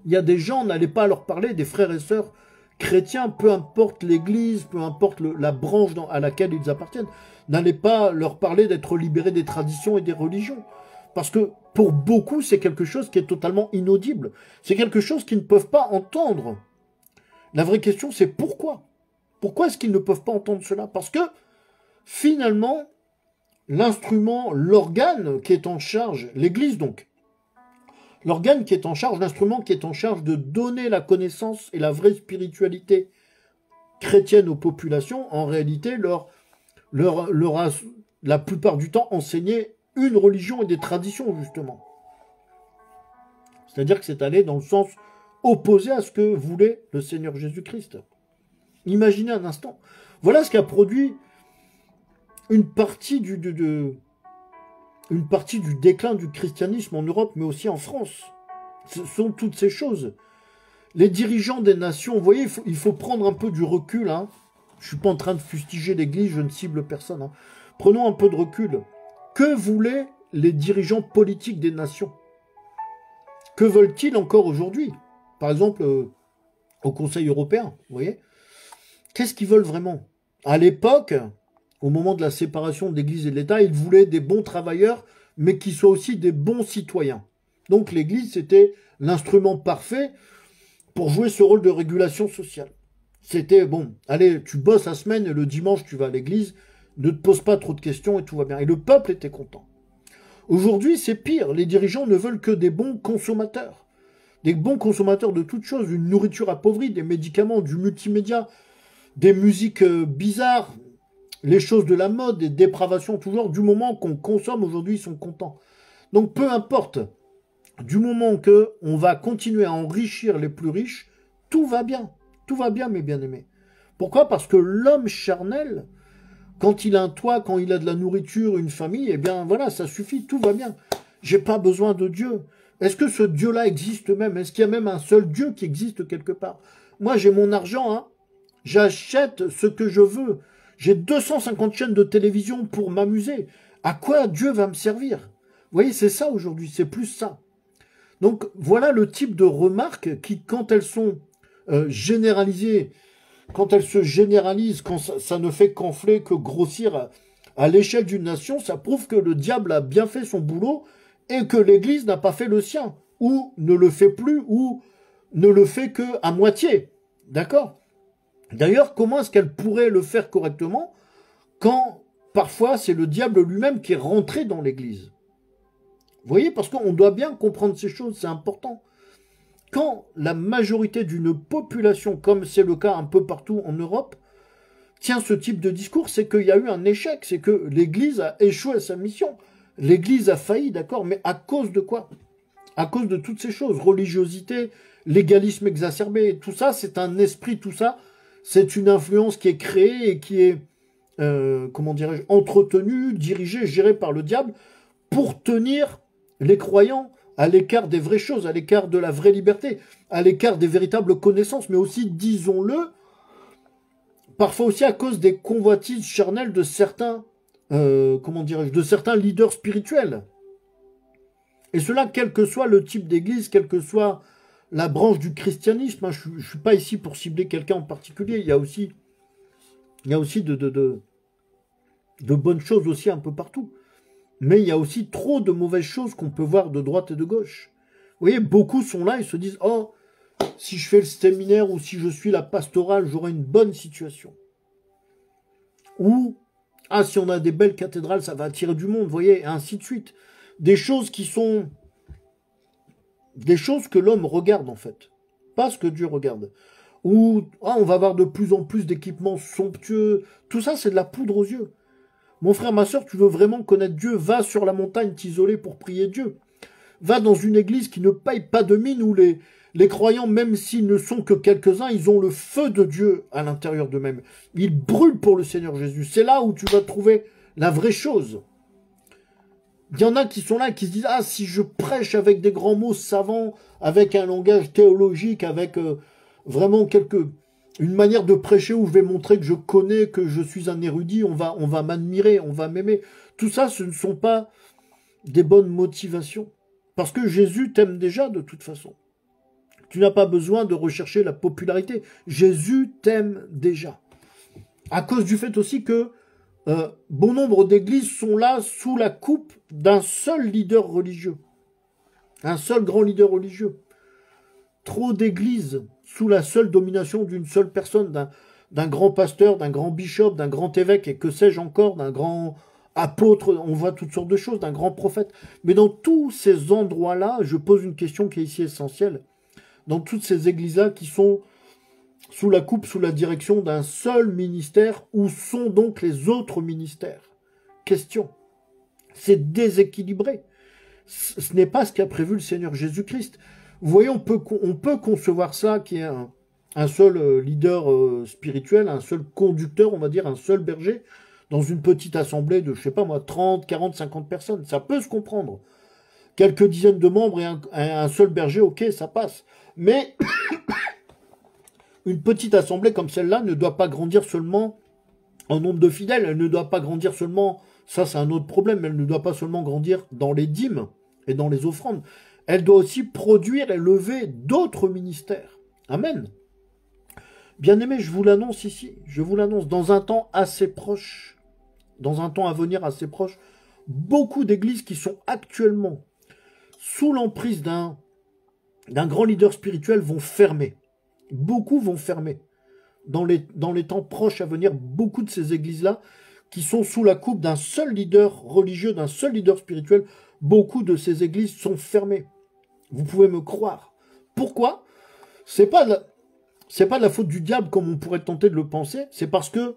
Il y a des gens, n'allez pas leur parler, des frères et sœurs chrétiens, peu importe l'église, peu importe la branche à laquelle ils appartiennent, n'allez pas leur parler d'être libérés des traditions et des religions. Parce que pour beaucoup, c'est quelque chose qui est totalement inaudible. C'est quelque chose qu'ils ne peuvent pas entendre. La vraie question, c'est pourquoi? Pourquoi est-ce qu'ils ne peuvent pas entendre cela? Parce que, finalement, l'instrument, l'organe qui est en charge, l'église donc, l'organe qui est en charge, l'instrument qui est en charge de donner la connaissance et la vraie spiritualité chrétienne aux populations, en réalité, leur a, la plupart du temps, enseigné une religion et des traditions, justement. C'est-à-dire que c'est allé dans le sens opposé à ce que voulait le Seigneur Jésus-Christ. Imaginez un instant. Voilà ce qui a produit une partie du déclin du christianisme en Europe, mais aussi en France. Ce sont toutes ces choses. Les dirigeants des nations, vous voyez, il faut prendre un peu du recul. Hein. Je ne suis pas en train de fustiger l'Église, je ne cible personne. Hein. Prenons un peu de recul. Que voulaient les dirigeants politiques des nations? Que veulent-ils encore aujourd'hui? Par exemple, au Conseil européen, vous voyez? Qu'est-ce qu'ils veulent vraiment? À l'époque, au moment de la séparation de l'Église et de l'État, ils voulaient des bons travailleurs, mais qui soient aussi des bons citoyens. Donc l'Église, c'était l'instrument parfait pour jouer ce rôle de régulation sociale. C'était, bon, allez, tu bosses la semaine et le dimanche, tu vas à l'Église, ne te pose pas trop de questions et tout va bien. Et le peuple était content. Aujourd'hui, c'est pire. Les dirigeants ne veulent que des bons consommateurs. Des bons consommateurs de toutes choses, une nourriture appauvrie, des médicaments, du multimédia, des musiques bizarres, les choses de la mode, des dépravations toujours. Du moment qu'on consomme aujourd'hui, ils sont contents. Donc peu importe, du moment qu'on va continuer à enrichir les plus riches, tout va bien. Tout va bien, mes bien-aimés. Pourquoi? Parce que l'homme charnel, quand il a un toit, quand il a de la nourriture, une famille, eh bien voilà, ça suffit, tout va bien. J'ai pas besoin de Dieu. Est-ce que ce Dieu-là existe même? Est-ce qu'il y a même un seul Dieu qui existe quelque part? Moi, j'ai mon argent, hein. J'achète ce que je veux. J'ai 250 chaînes de télévision pour m'amuser. À quoi Dieu va me servir? Vous voyez, c'est ça aujourd'hui, c'est plus ça. Donc, voilà le type de remarques qui, quand elles sont généralisées, quand elles se généralisent, quand ça ne fait qu'enfler, que grossir à l'échelle d'une nation, ça prouve que le diable a bien fait son boulot et que l'Église n'a pas fait le sien, ou ne le fait plus, ou ne le fait que à moitié. D'accord? D'ailleurs, comment est-ce qu'elle pourrait le faire correctement quand, parfois, c'est le diable lui-même qui est rentré dans l'Église? Vous voyez, parce qu'on doit bien comprendre ces choses, c'est important. Quand la majorité d'une population, comme c'est le cas un peu partout en Europe, tient ce type de discours, c'est qu'il y a eu un échec, c'est que l'Église a échoué à sa mission. L'Église a failli, d'accord, mais à cause de quoi? À cause de toutes ces choses, religiosité, légalisme exacerbé, tout ça, c'est un esprit, tout ça, c'est une influence qui est créée et qui est, comment dirais-je, entretenue, dirigée, gérée par le diable, pour tenir les croyants à l'écart des vraies choses, à l'écart de la vraie liberté, à l'écart des véritables connaissances, mais aussi, disons-le, parfois aussi à cause des convoitises charnelles de certains, comment dirais-je, de certains leaders spirituels. Et cela, quel que soit le type d'église, quelle que soit la branche du christianisme, hein, je ne suis pas ici pour cibler quelqu'un en particulier, il y a aussi de bonnes choses aussi un peu partout. Mais il y a aussi trop de mauvaises choses qu'on peut voir de droite et de gauche. Vous voyez, beaucoup sont là et se disent « Oh, si je fais le séminaire ou si je suis la pastorale, j'aurai une bonne situation. » Ou « Ah, si on a des belles cathédrales, ça va attirer du monde, vous voyez, et ainsi de suite. » Des choses qui sont... des choses que l'homme regarde, en fait. Pas ce que Dieu regarde. Ou ah, on va avoir de plus en plus d'équipements somptueux. Tout ça, c'est de la poudre aux yeux. Mon frère, ma soeur, tu veux vraiment connaître Dieu, va sur la montagne t'isoler pour prier Dieu. Va dans une église qui ne paye pas de mine, où les croyants, même s'ils ne sont que quelques-uns, ils ont le feu de Dieu à l'intérieur d'eux-mêmes. Ils brûlent pour le Seigneur Jésus. C'est là où tu vas trouver la vraie chose. Il y en a qui sont là, qui se disent, ah, si je prêche avec des grands mots savants, avec un langage théologique, avec vraiment une manière de prêcher où je vais montrer que je connais, que je suis un érudit, on va m'admirer, on va m'aimer. Tout ça, ce ne sont pas des bonnes motivations. Parce que Jésus t'aime déjà de toute façon. Tu n'as pas besoin de rechercher la popularité. Jésus t'aime déjà. À cause du fait aussi que bon nombre d'églises sont là sous la coupe d'un seul leader religieux. Un seul grand leader religieux. Trop d'églises sous la seule domination d'une seule personne, d'un grand pasteur, d'un grand bishop, d'un grand évêque, et que sais-je encore, d'un grand apôtre, on voit toutes sortes de choses, d'un grand prophète. Mais dans tous ces endroits-là, je pose une question qui est ici essentielle. Dans toutes ces églises-là qui sont sous la coupe, sous la direction d'un seul ministère, où sont donc les autres ministères? Question. C'est déséquilibré. Ce n'est pas ce qu'a prévu le Seigneur Jésus-Christ. Vous voyez, on peut concevoir ça, qui est un seul leader spirituel, un seul conducteur, on va dire, un seul berger, dans une petite assemblée de, je sais pas moi, 30, 40, 50 personnes. Ça peut se comprendre. Quelques dizaines de membres et un seul berger, ok, ça passe. Mais une petite assemblée comme celle-là ne doit pas grandir seulement en nombre de fidèles. Elle ne doit pas grandir seulement, ça c'est un autre problème, elle ne doit pas seulement grandir dans les dîmes et dans les offrandes. Elle doit aussi produire et lever d'autres ministères. Amen. Bien-aimés, je vous l'annonce ici, je vous l'annonce, dans un temps assez proche, dans un temps à venir assez proche, beaucoup d'églises qui sont actuellement sous l'emprise d'un grand leader spirituel vont fermer. Beaucoup vont fermer. Dans les temps proches à venir, beaucoup de ces églises-là, qui sont sous la coupe d'un seul leader religieux, d'un seul leader spirituel, beaucoup de ces églises sont fermées. Vous pouvez me croire. Pourquoi? C'est pas de la faute du diable comme on pourrait tenter de le penser, c'est parce que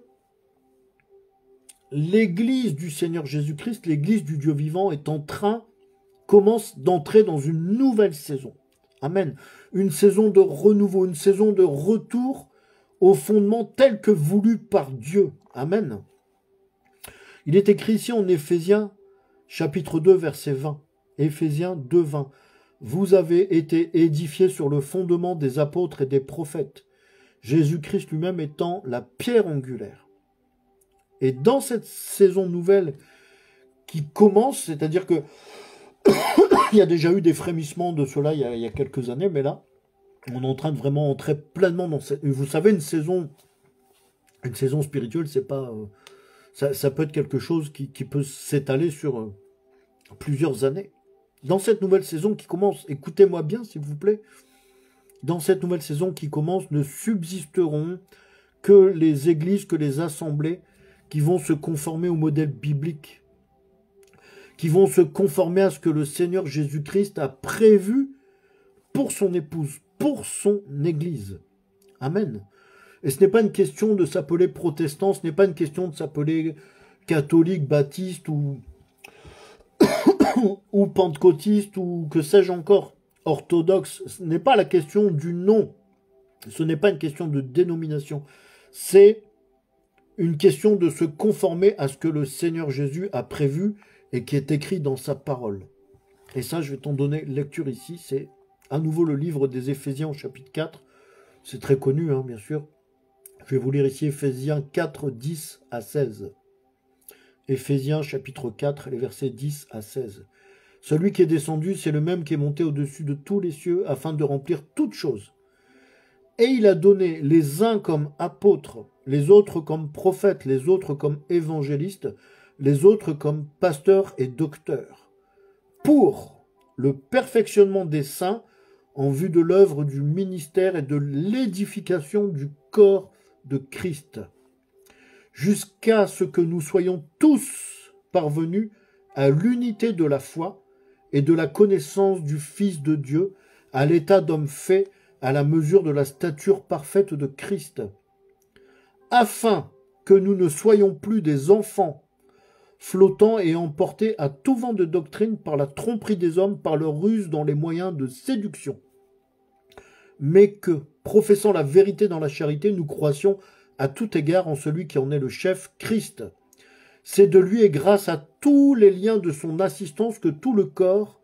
l'église du Seigneur Jésus-Christ, l'église du Dieu vivant commence d'entrer dans une nouvelle saison. Amen. Une saison de renouveau, une saison de retour au fondement tel que voulu par Dieu. Amen. Il est écrit ici en Éphésiens, chapitre 2, verset 20. Éphésiens 2, 20. Vous avez été édifiés sur le fondement des apôtres et des prophètes, Jésus-Christ lui-même étant la pierre angulaire. Et dans cette saison nouvelle qui commence, c'est-à-dire que il y a déjà eu des frémissements de cela il y a quelques années, mais là, on est en train de vraiment entrer pleinement dans cette... Vous savez, une saison spirituelle, c'est pas... ça peut être quelque chose qui peut s'étaler sur plusieurs années. Dans cette nouvelle saison qui commence, écoutez-moi bien s'il vous plaît, dans cette nouvelle saison qui commence, ne subsisteront que les églises, que les assemblées qui vont se conformer au modèle biblique, qui vont se conformer à ce que le Seigneur Jésus-Christ a prévu pour son épouse, pour son Église. Amen. Et ce n'est pas une question de s'appeler protestant, ce n'est pas une question de s'appeler catholique, baptiste ou pentecôtiste ou que sais-je encore, orthodoxe. Ce n'est pas la question du nom, ce n'est pas une question de dénomination, c'est une question de se conformer à ce que le Seigneur Jésus a prévu et qui est écrit dans sa parole. Et ça, je vais t'en donner lecture ici. C'est à nouveau le livre des Éphésiens au chapitre 4. C'est très connu, hein, bien sûr. Je vais vous lire ici Éphésiens 4, 10 à 16. Éphésiens chapitre 4, les versets 10 à 16. Celui qui est descendu, c'est le même qui est monté au-dessus de tous les cieux afin de remplir toutes choses. Et il a donné les uns comme apôtres, les autres comme prophètes, les autres comme évangélistes, les autres comme pasteurs et docteurs, pour le perfectionnement des saints en vue de l'œuvre du ministère et de l'édification du corps de Christ, jusqu'à ce que nous soyons tous parvenus à l'unité de la foi et de la connaissance du Fils de Dieu, à l'état d'homme fait, à la mesure de la stature parfaite de Christ, afin que nous ne soyons plus des enfants flottant et emportés à tout vent de doctrine par la tromperie des hommes, par leur ruse dans les moyens de séduction, mais que, professant la vérité dans la charité, nous croissions à tout égard en celui qui en est le chef, Christ. C'est de lui et grâce à tous les liens de son assistance que tout le corps,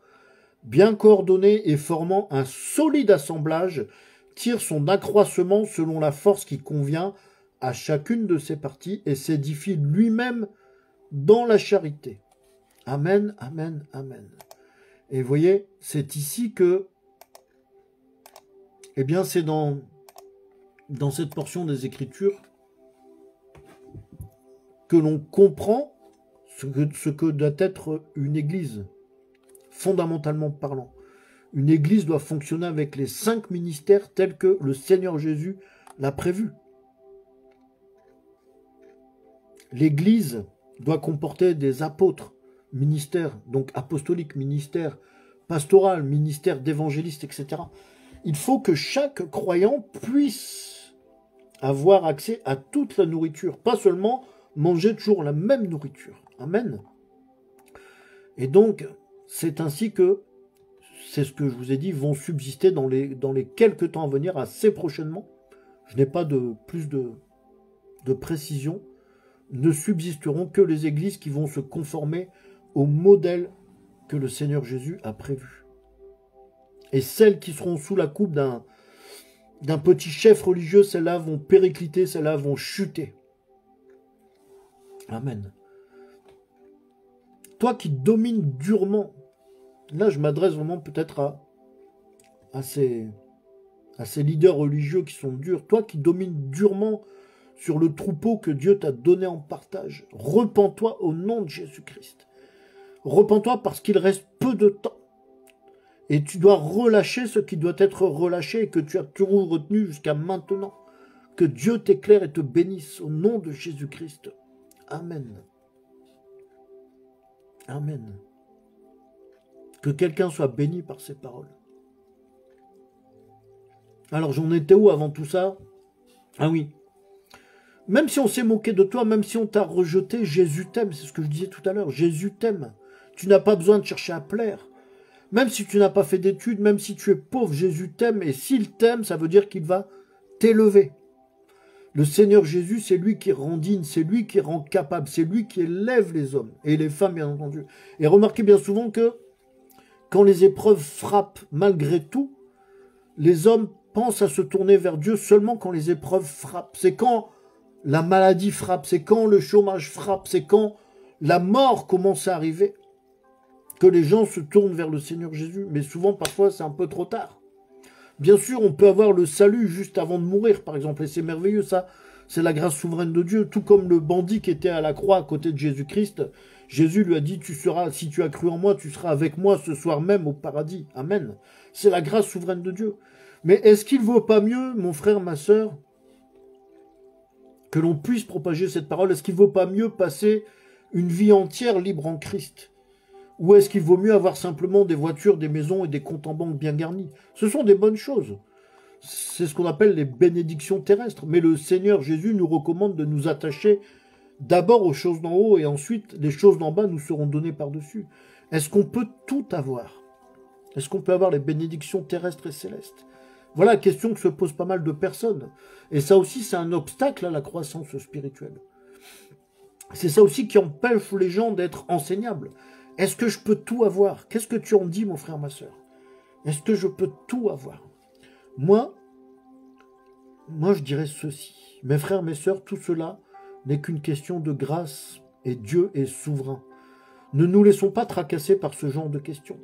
bien coordonné et formant un solide assemblage, tire son accroissement selon la force qui convient à chacune de ses parties et s'édifie lui-même dans la charité. Amen, amen, amen. Et vous voyez, c'est ici que, eh bien, c'est dans cette portion des Écritures que l'on comprend ce que doit être une église, fondamentalement parlant. Une église doit fonctionner avec les 5 ministères tels que le Seigneur Jésus l'a prévu. L'église doit comporter des apôtres, ministère, donc apostolique, ministère pastoral, ministère d'évangéliste, etc. Il faut que chaque croyant puisse avoir accès à toute la nourriture, pas seulement manger toujours la même nourriture. Amen. Et donc, c'est ainsi que, c'est ce que je vous ai dit, vont subsister dans les quelques temps à venir, assez prochainement. Je n'ai pas plus de précision. Ne subsisteront que les églises qui vont se conformer au modèle que le Seigneur Jésus a prévu. Et celles qui seront sous la coupe d'un petit chef religieux, celles-là vont péricliter, celles-là vont chuter. Amen. Toi qui domines durement, là je m'adresse vraiment peut-être à ces leaders religieux qui sont durs, toi qui domines durement sur le troupeau que Dieu t'a donné en partage, repens-toi au nom de Jésus-Christ. Repens-toi parce qu'il reste peu de temps. Et tu dois relâcher ce qui doit être relâché et que tu as toujours retenu jusqu'à maintenant. Que Dieu t'éclaire et te bénisse au nom de Jésus-Christ. Amen. Amen. Que quelqu'un soit béni par ces paroles. Alors j'en étais où avant tout ça? Ah oui. Même si on s'est moqué de toi, même si on t'a rejeté, Jésus t'aime. C'est ce que je disais tout à l'heure. Jésus t'aime. Tu n'as pas besoin de chercher à plaire. Même si tu n'as pas fait d'études, même si tu es pauvre, Jésus t'aime. Et s'il t'aime, ça veut dire qu'il va t'élever. Le Seigneur Jésus, c'est lui qui rend digne, c'est lui qui rend capable, c'est lui qui élève les hommes et les femmes, bien entendu. Et remarquez bien souvent que quand les épreuves frappent malgré tout, les hommes pensent à se tourner vers Dieu seulement quand les épreuves frappent. C'est quand la maladie frappe, c'est quand le chômage frappe, c'est quand la mort commence à arriver que les gens se tournent vers le Seigneur Jésus. Mais souvent, parfois, c'est un peu trop tard. Bien sûr, on peut avoir le salut juste avant de mourir, par exemple, et c'est merveilleux, ça. C'est la grâce souveraine de Dieu. Tout comme le bandit qui était à la croix à côté de Jésus-Christ, Jésus lui a dit, si tu as cru en moi, tu seras avec moi ce soir même au paradis. Amen. C'est la grâce souveraine de Dieu. Mais est-ce qu'il ne vaut pas mieux, mon frère, ma sœur, que l'on puisse propager cette parole? Est-ce qu'il ne vaut pas mieux passer une vie entière libre en Christ? Ou est-ce qu'il vaut mieux avoir simplement des voitures, des maisons et des comptes en banque bien garnis? Ce sont des bonnes choses. C'est ce qu'on appelle les bénédictions terrestres. Mais le Seigneur Jésus nous recommande de nous attacher d'abord aux choses d'en haut et ensuite les choses d'en bas nous seront données par-dessus. Est-ce qu'on peut tout avoir? Est-ce qu'on peut avoir les bénédictions terrestres et célestes? Voilà la question que se posent pas mal de personnes. Et ça aussi, c'est un obstacle à la croissance spirituelle. C'est ça aussi qui empêche les gens d'être enseignables. Est-ce que je peux tout avoir? Qu'est-ce que tu en dis, mon frère, ma sœur? Est-ce que je peux tout avoir? Moi, je dirais ceci. Mes frères, mes sœurs, tout cela n'est qu'une question de grâce et Dieu est souverain. Ne nous laissons pas tracasser par ce genre de questions.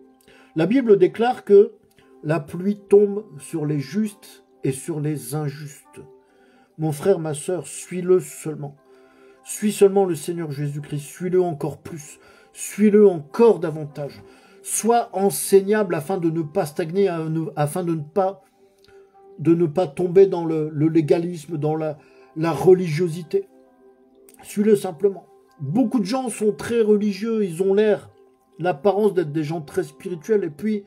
La Bible déclare que la pluie tombe sur les justes et sur les injustes. Mon frère, ma sœur, suis-le seulement. Suis seulement le Seigneur Jésus-Christ. Suis-le encore plus. Suis-le encore davantage. Sois enseignable afin de ne pas stagner, afin de ne pas tomber dans le légalisme, dans la religiosité. Suis-le simplement. Beaucoup de gens sont très religieux, ils ont l'apparence d'être des gens très spirituels, et puis,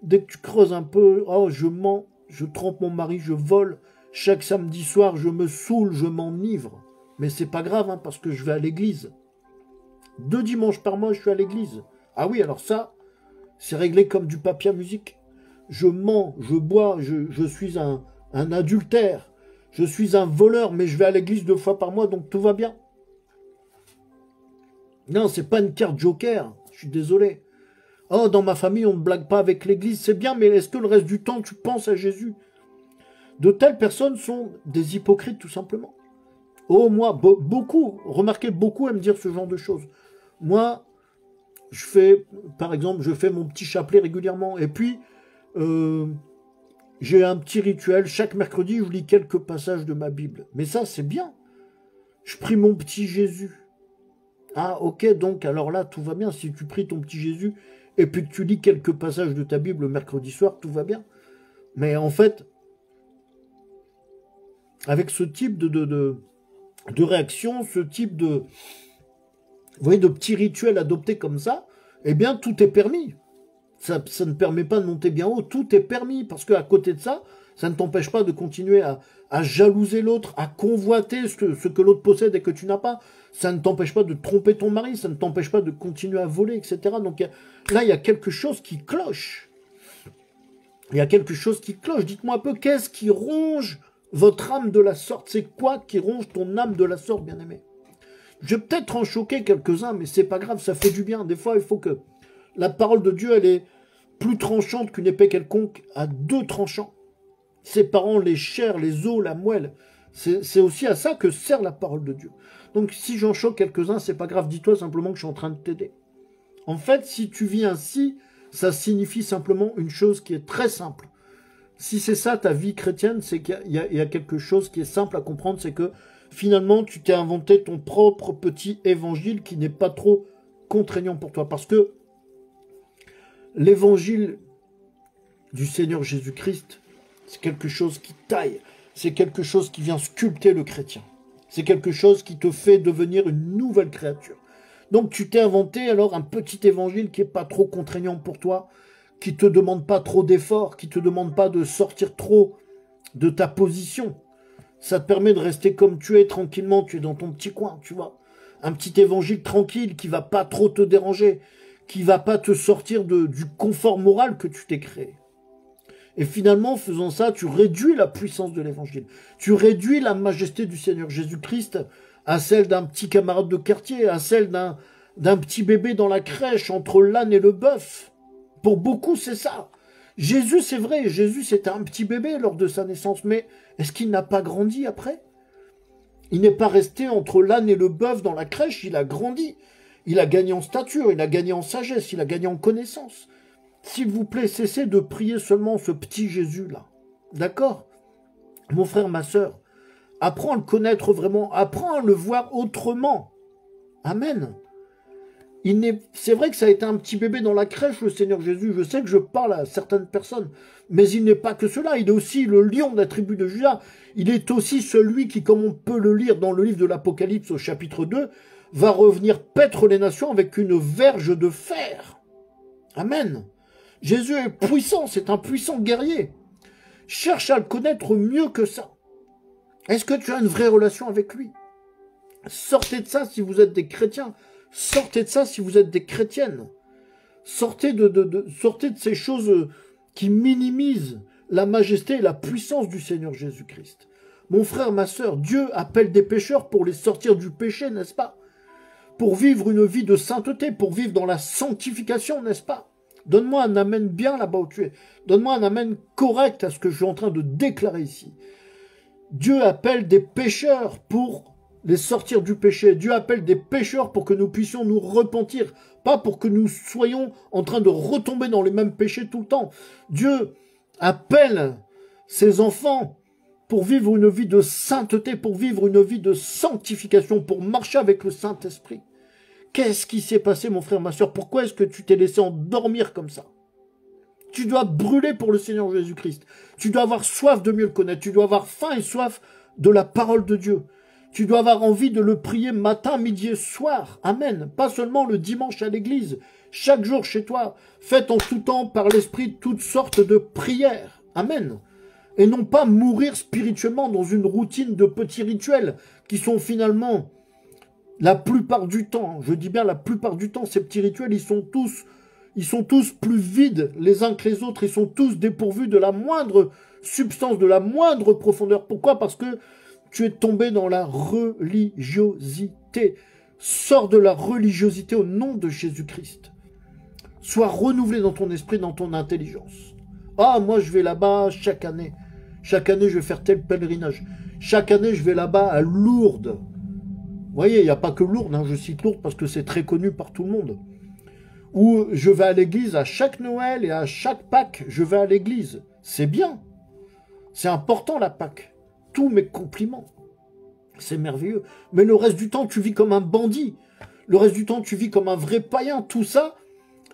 dès que tu creuses un peu, oh, je mens, je trompe mon mari, je vole, chaque samedi soir, je me saoule, je m'enivre. Mais c'est pas grave, hein, parce que je vais à l'église. 2 dimanches par mois, je suis à l'église. Ah oui, alors ça, c'est réglé comme du papier à musique. Je mens, je bois, je suis un adultère, je suis un voleur, mais je vais à l'église 2 fois par mois, donc tout va bien. Non, c'est pas une carte joker. Je suis désolé. Oh, dans ma famille, on ne blague pas avec l'église. C'est bien, mais est-ce que le reste du temps, tu penses à Jésus? De telles personnes sont des hypocrites, tout simplement. Oh, moi, beaucoup, remarquez, beaucoup à me dire ce genre de choses. Moi, je fais, par exemple, je fais mon petit chapelet régulièrement. Et puis, j'ai un petit rituel. Chaque mercredi, je lis quelques passages de ma Bible. Mais ça, c'est bien. Je prie mon petit Jésus. Ah, ok, donc, alors là, tout va bien. Si tu pries ton petit Jésus et puis que tu lis quelques passages de ta Bible le mercredi soir, tout va bien. Mais en fait, avec ce type de réaction, ce type de, vous voyez, de petits rituels adoptés comme ça, eh bien, tout est permis. Ça ne permet pas de monter bien haut, tout est permis, parce qu'à côté de ça, ça ne t'empêche pas de continuer à jalouser l'autre, à convoiter ce que l'autre possède et que tu n'as pas. Ça ne t'empêche pas de tromper ton mari, ça ne t'empêche pas de continuer à voler, etc. Donc là, il y a quelque chose qui cloche. Il y a quelque chose qui cloche. Dites-moi un peu, qu'est-ce qui ronge votre âme de la sorte? C'est quoi qui ronge ton âme de la sorte, bien-aimé? Je vais peut-être en choquer quelques-uns, mais c'est pas grave, ça fait du bien. Des fois, il faut que la parole de Dieu, elle est plus tranchante qu'une épée quelconque à deux tranchants, séparant les chairs, les os, la moelle. C'est aussi à ça que sert la parole de Dieu. Donc si j'en choque quelques-uns, c'est pas grave, dis-toi simplement que je suis en train de t'aider. En fait, si tu vis ainsi, ça signifie simplement une chose qui est très simple. Si c'est ça ta vie chrétienne, c'est qu'il y a quelque chose qui est simple à comprendre, c'est que finalement, tu t'es inventé ton propre petit évangile qui n'est pas trop contraignant pour toi. Parce que l'évangile du Seigneur Jésus-Christ, c'est quelque chose qui taille, c'est quelque chose qui vient sculpter le chrétien. C'est quelque chose qui te fait devenir une nouvelle créature. Donc tu t'es inventé alors un petit évangile qui n'est pas trop contraignant pour toi, qui te demande pas trop d'efforts, qui te demande pas de sortir trop de ta position. Ça te permet de rester comme tu es tranquillement, tu es dans ton petit coin, tu vois. Un petit évangile tranquille qui va pas trop te déranger, qui va pas te sortir du confort moral que tu t'es créé. Et finalement, en faisant ça, tu réduis la puissance de l'évangile. Tu réduis la majesté du Seigneur Jésus-Christ à celle d'un petit camarade de quartier, à celle d'un petit bébé dans la crèche entre l'âne et le bœuf. Pour beaucoup, c'est ça. Jésus, c'est vrai, Jésus, c'était un petit bébé lors de sa naissance, mais est-ce qu'il n'a pas grandi après? Il n'est pas resté entre l'âne et le bœuf dans la crèche, il a grandi. Il a gagné en stature, il a gagné en sagesse, il a gagné en connaissance. S'il vous plaît, cessez de prier seulement ce petit Jésus-là. D'accord? Mon frère, ma sœur, apprends à le connaître vraiment, apprends à le voir autrement. Amen. C'est vrai que ça a été un petit bébé dans la crèche, le Seigneur Jésus. Je sais que je parle à certaines personnes, mais il n'est pas que cela. Il est aussi le lion de la tribu de Juda. Il est aussi celui qui, comme on peut le lire dans le livre de l'Apocalypse au chapitre 2, va revenir paître les nations avec une verge de fer. Amen. Jésus est puissant, c'est un puissant guerrier. Cherche à le connaître mieux que ça. Est-ce que tu as une vraie relation avec lui? Sortez de ça si vous êtes des chrétiens. Sortez de ça si vous êtes des chrétiennes. Sortez sortez de ces choses qui minimisent la majesté et la puissance du Seigneur Jésus-Christ. Mon frère, ma sœur, Dieu appelle des pécheurs pour les sortir du péché, n'est-ce pas? Pour vivre une vie de sainteté, pour vivre dans la sanctification, n'est-ce pas? Donne-moi un amen bien là-bas où tu es. Donne-moi un amen correct à ce que je suis en train de déclarer ici. Dieu appelle des pécheurs pour les sortir du péché. Dieu appelle des pécheurs pour que nous puissions nous repentir, pas pour que nous soyons en train de retomber dans les mêmes péchés tout le temps. Dieu appelle ses enfants pour vivre une vie de sainteté, pour vivre une vie de sanctification, pour marcher avec le Saint-Esprit. Qu'est-ce qui s'est passé, mon frère, ma soeur? Pourquoi est-ce que tu t'es laissé endormir comme ça? Tu dois brûler pour le Seigneur Jésus-Christ. Tu dois avoir soif de mieux le connaître. Tu dois avoir faim et soif de la parole de Dieu. Tu dois avoir envie de le prier matin, midi et soir. Amen. Pas seulement le dimanche à l'église. Chaque jour chez toi. Faites en tout temps par l'Esprit toutes sortes de prières. Amen. Et non pas mourir spirituellement dans une routine de petits rituels qui sont finalement, la plupart du temps, je dis bien la plupart du temps, ces petits rituels, ils sont tous plus vides les uns que les autres. Ils sont tous dépourvus de la moindre substance, de la moindre profondeur. Pourquoi? Parce que tu es tombé dans la religiosité. Sors de la religiosité au nom de Jésus-Christ. Sois renouvelé dans ton esprit, dans ton intelligence. Ah, moi je vais là-bas chaque année. Chaque année je vais faire tel pèlerinage. Chaque année je vais là-bas à Lourdes. Vous voyez, il n'y a pas que Lourdes, hein, je cite Lourdes parce que c'est très connu par tout le monde. Ou je vais à l'église à chaque Noël et à chaque Pâques, je vais à l'église. C'est bien. C'est important la Pâques. Tous mes compliments. C'est merveilleux. Mais le reste du temps, tu vis comme un bandit. Le reste du temps, tu vis comme un vrai païen. Tout ça,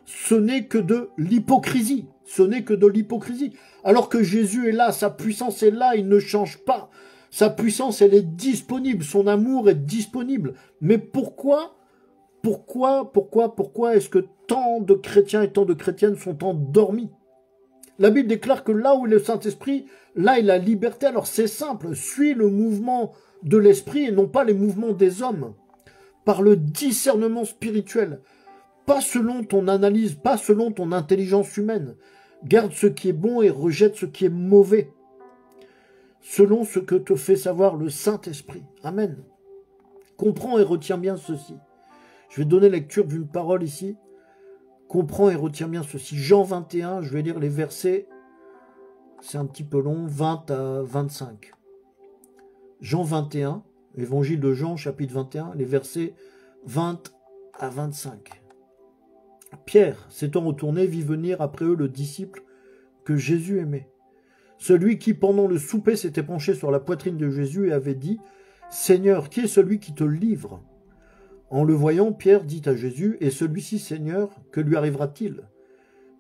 ce n'est que de l'hypocrisie. Ce n'est que de l'hypocrisie. Alors que Jésus est là, sa puissance est là, il ne change pas. Sa puissance, elle est disponible. Son amour est disponible. Mais pourquoi est-ce que tant de chrétiens et tant de chrétiennes sont endormis? La Bible déclare que là où est le Saint-Esprit, là est la liberté. Alors c'est simple, suis le mouvement de l'Esprit et non pas les mouvements des hommes. Par le discernement spirituel. Pas selon ton analyse, pas selon ton intelligence humaine. Garde ce qui est bon et rejette ce qui est mauvais. Selon ce que te fait savoir le Saint-Esprit. Amen. Comprends et retiens bien ceci. Je vais donner lecture d'une parole ici. Comprends et retiens bien ceci. Jean 21, je vais lire les versets, c'est un petit peu long, 20 à 25. Jean 21, évangile de Jean, chapitre 21, les versets 20 à 25. Pierre, s'étant retourné, vit venir après eux le disciple que Jésus aimait. Celui qui, pendant le souper, s'était penché sur la poitrine de Jésus et avait dit « Seigneur, qui est celui qui te livre ?» En le voyant, Pierre dit à Jésus « Et celui-ci, Seigneur, que lui arrivera-t-il »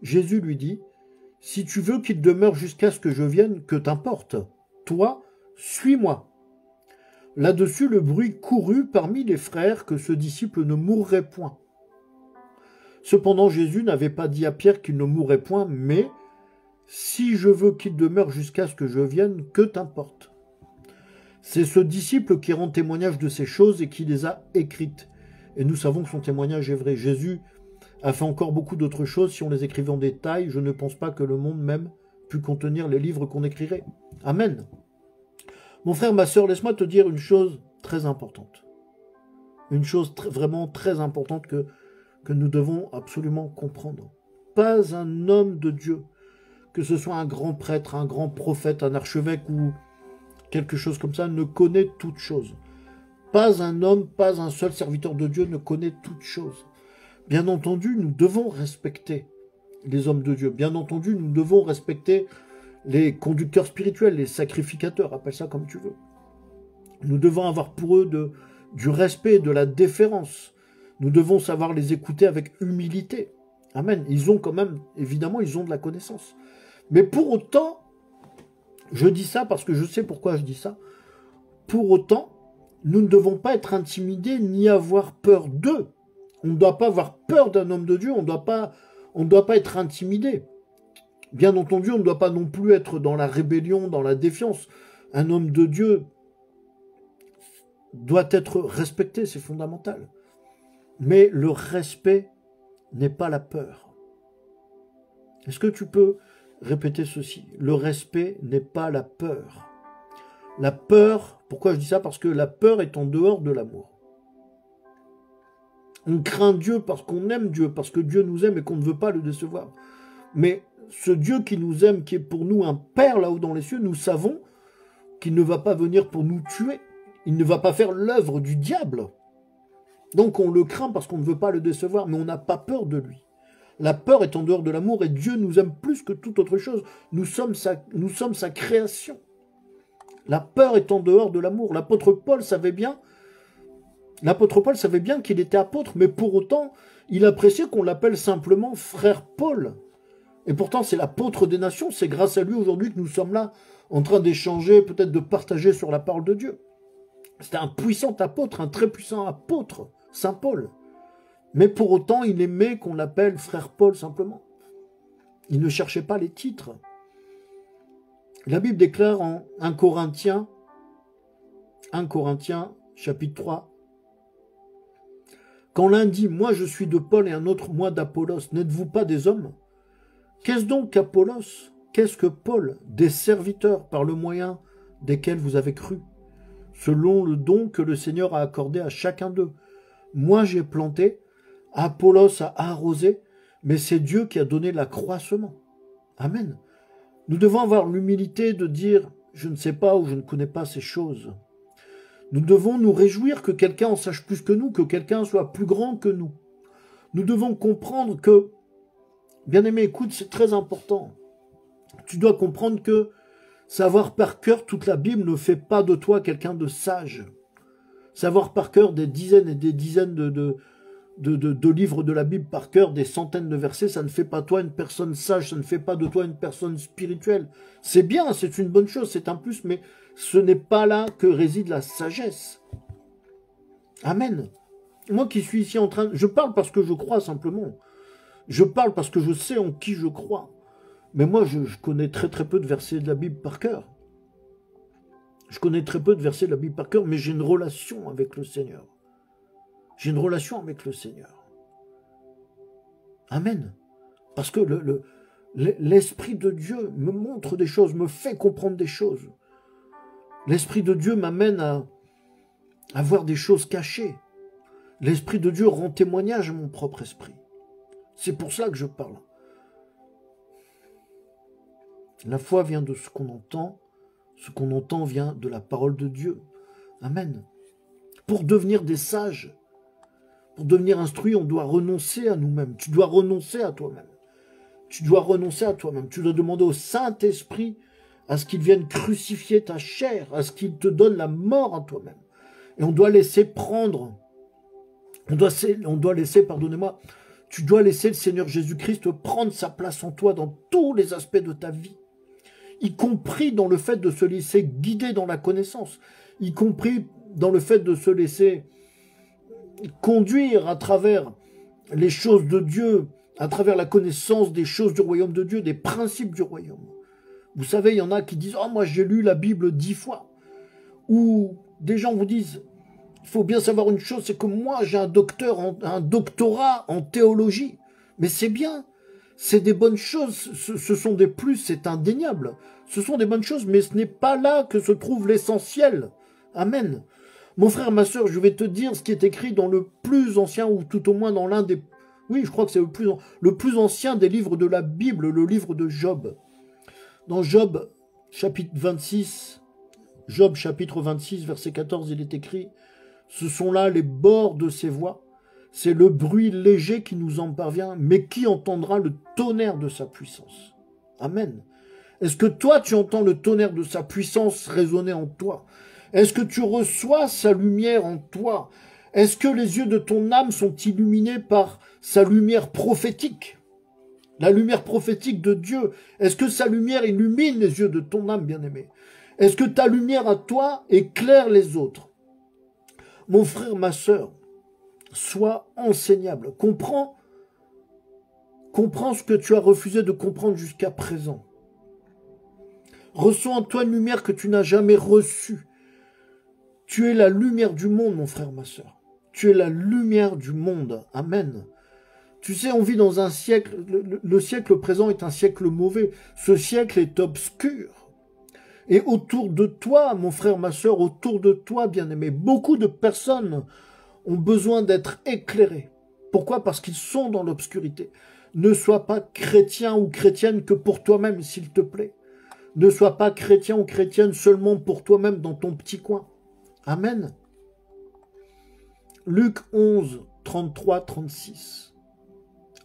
Jésus lui dit « Si tu veux qu'il demeure jusqu'à ce que je vienne, que t'importe. Toi, suis-moi. » Là-dessus, le bruit courut parmi les frères que ce disciple ne mourrait point. Cependant, Jésus n'avait pas dit à Pierre qu'il ne mourrait point, mais « Si je veux qu'il demeure jusqu'à ce que je vienne, que t'importe. » C'est ce disciple qui rend témoignage de ces choses et qui les a écrites. Et nous savons que son témoignage est vrai. Jésus a fait encore beaucoup d'autres choses. Si on les écrivait en détail, je ne pense pas que le monde même pût contenir les livres qu'on écrirait. Amen. Mon frère, ma sœur, laisse-moi te dire une chose très importante. Une chose vraiment très importante que nous devons absolument comprendre. Pas un homme de Dieu, que ce soit un grand prêtre, un grand prophète, un archevêque ou quelque chose comme ça, ne connaît toute chose. Pas un homme, pas un seul serviteur de Dieu ne connaît toute chose. Bien entendu, nous devons respecter les hommes de Dieu. Bien entendu, nous devons respecter les conducteurs spirituels, les sacrificateurs, appelle ça comme tu veux. Nous devons avoir pour eux du respect, de la déférence. Nous devons savoir les écouter avec humilité. Amen. Ils ont quand même, évidemment, ils ont de la connaissance. Mais pour autant, je dis ça parce que je sais pourquoi je dis ça. Pour autant, nous ne devons pas être intimidés ni avoir peur d'eux. On ne doit pas avoir peur d'un homme de Dieu, on ne doit pas être intimidé. Bien entendu, on ne doit pas non plus être dans la rébellion, dans la défiance. Un homme de Dieu doit être respecté, c'est fondamental. Mais le respect n'est pas la peur. Est-ce que tu peux répéter ceci? Le respect n'est pas la peur. La peur, pourquoi je dis ça? Parce que la peur est en dehors de l'amour. On craint Dieu parce qu'on aime Dieu, parce que Dieu nous aime et qu'on ne veut pas le décevoir. Mais ce Dieu qui nous aime, qui est pour nous un Père là-haut dans les cieux, nous savons qu'il ne va pas venir pour nous tuer. Il ne va pas faire l'œuvre du diable. Donc on le craint parce qu'on ne veut pas le décevoir, mais on n'a pas peur de lui. La peur est en dehors de l'amour et Dieu nous aime plus que toute autre chose. Nous sommes sa création. La peur est en dehors de l'amour. L'apôtre Paul savait bien qu'il était apôtre, mais pour autant, il appréciait qu'on l'appelle simplement frère Paul. Et pourtant, c'est l'apôtre des nations. C'est grâce à lui aujourd'hui que nous sommes là, en train d'échanger, peut-être de partager sur la parole de Dieu. C'était un puissant apôtre, un très puissant apôtre, Saint Paul. Mais pour autant, il aimait qu'on l'appelle frère Paul simplement. Il ne cherchait pas les titres. La Bible déclare en 1 Corinthiens, chapitre 3, « Quand l'un dit « Moi je suis de Paul » et un autre « Moi d'Apollos », n'êtes-vous pas des hommes? Qu'est-ce donc qu'Apollos? Qu'est-ce que Paul? Des serviteurs par le moyen desquels vous avez cru, selon le don que le Seigneur a accordé à chacun d'eux. Moi, j'ai planté, Apollos a arrosé, mais c'est Dieu qui a donné l'accroissement. Amen. Nous devons avoir l'humilité de dire, je ne sais pas ou je ne connais pas ces choses. Nous devons nous réjouir que quelqu'un en sache plus que nous, que quelqu'un soit plus grand que nous. Nous devons comprendre que, bien-aimé, écoute, c'est très important. Tu dois comprendre que savoir par cœur toute la Bible ne fait pas de toi quelqu'un de sage. Savoir par cœur des dizaines et des dizaines de livres de la Bible par cœur, des centaines de versets, ça ne fait pas toi une personne sage, ça ne fait pas de toi une personne spirituelle. C'est bien, c'est une bonne chose, c'est un plus, mais ce n'est pas là que réside la sagesse. Amen. Moi qui suis ici en train... Je parle parce que je crois simplement. Je parle parce que je sais en qui je crois. Mais moi, je connais très très peu de versets de la Bible par cœur. Je connais très peu de versets de la Bible par cœur, mais j'ai une relation avec le Seigneur. J'ai une relation avec le Seigneur. Amen. Parce que l'Esprit de Dieu me montre des choses, me fait comprendre des choses. L'Esprit de Dieu m'amène à voir des choses cachées. L'Esprit de Dieu rend témoignage à mon propre esprit. C'est pour cela que je parle. La foi vient de ce qu'on entend. Ce qu'on entend vient de la parole de Dieu. Amen. Pour devenir des sages, pour devenir instruits, on doit renoncer à nous-mêmes. Tu dois renoncer à toi-même. Tu dois renoncer à toi-même. Tu dois demander au Saint-Esprit à ce qu'il vienne crucifier ta chair, à ce qu'il te donne la mort à toi-même. Et on doit laisser prendre, on doit laisser, pardonnez-moi, tu dois laisser le Seigneur Jésus-Christ prendre sa place en toi dans tous les aspects de ta vie, y compris dans le fait de se laisser guider dans la connaissance, y compris dans le fait de se laisser conduire à travers les choses de Dieu, à travers la connaissance des choses du royaume de Dieu, des principes du royaume. Vous savez, il y en a qui disent « Oh, moi j'ai lu la Bible 10 fois ». Ou des gens vous disent « Il faut bien savoir une chose, c'est que moi j'ai un doctorat en théologie ». Mais c'est bien, c'est des bonnes choses, ce sont des plus, c'est indéniable. Ce sont des bonnes choses, mais ce n'est pas là que se trouve l'essentiel. Amen. Mon frère, ma sœur, je vais te dire ce qui est écrit dans le plus ancien, ou tout au moins dans l'un des... Oui, je crois que c'est le plus ancien des livres de la Bible, le livre de Job. Dans Job, chapitre 26, Job, chapitre 26, verset 14, il est écrit « Ce sont là les bords de ses voix, c'est le bruit léger qui nous en parvient, mais qui entendra le tonnerre de sa puissance ?» Amen. Est-ce que toi, tu entends le tonnerre de sa puissance résonner en toi? Est-ce que tu reçois sa lumière en toi? Est-ce que les yeux de ton âme sont illuminés par sa lumière prophétique? La lumière prophétique de Dieu. Est-ce que sa lumière illumine les yeux de ton âme, bien-aimé? Est-ce que ta lumière à toi éclaire les autres? Mon frère, ma sœur, sois enseignable. Comprends ce que tu as refusé de comprendre jusqu'à présent. Reçois en toi une lumière que tu n'as jamais reçue. Tu es la lumière du monde, mon frère, ma sœur. Tu es la lumière du monde. Amen. Tu sais, on vit dans un siècle, le siècle présent est un siècle mauvais. Ce siècle est obscur. Et autour de toi, mon frère, ma sœur, autour de toi, bien-aimé, beaucoup de personnes ont besoin d'être éclairées. Pourquoi? Parce qu'ils sont dans l'obscurité. Ne sois pas chrétien ou chrétienne que pour toi-même, s'il te plaît. Ne sois pas chrétien ou chrétienne seulement pour toi-même dans ton petit coin. Amen. Luc 11, 33, 36.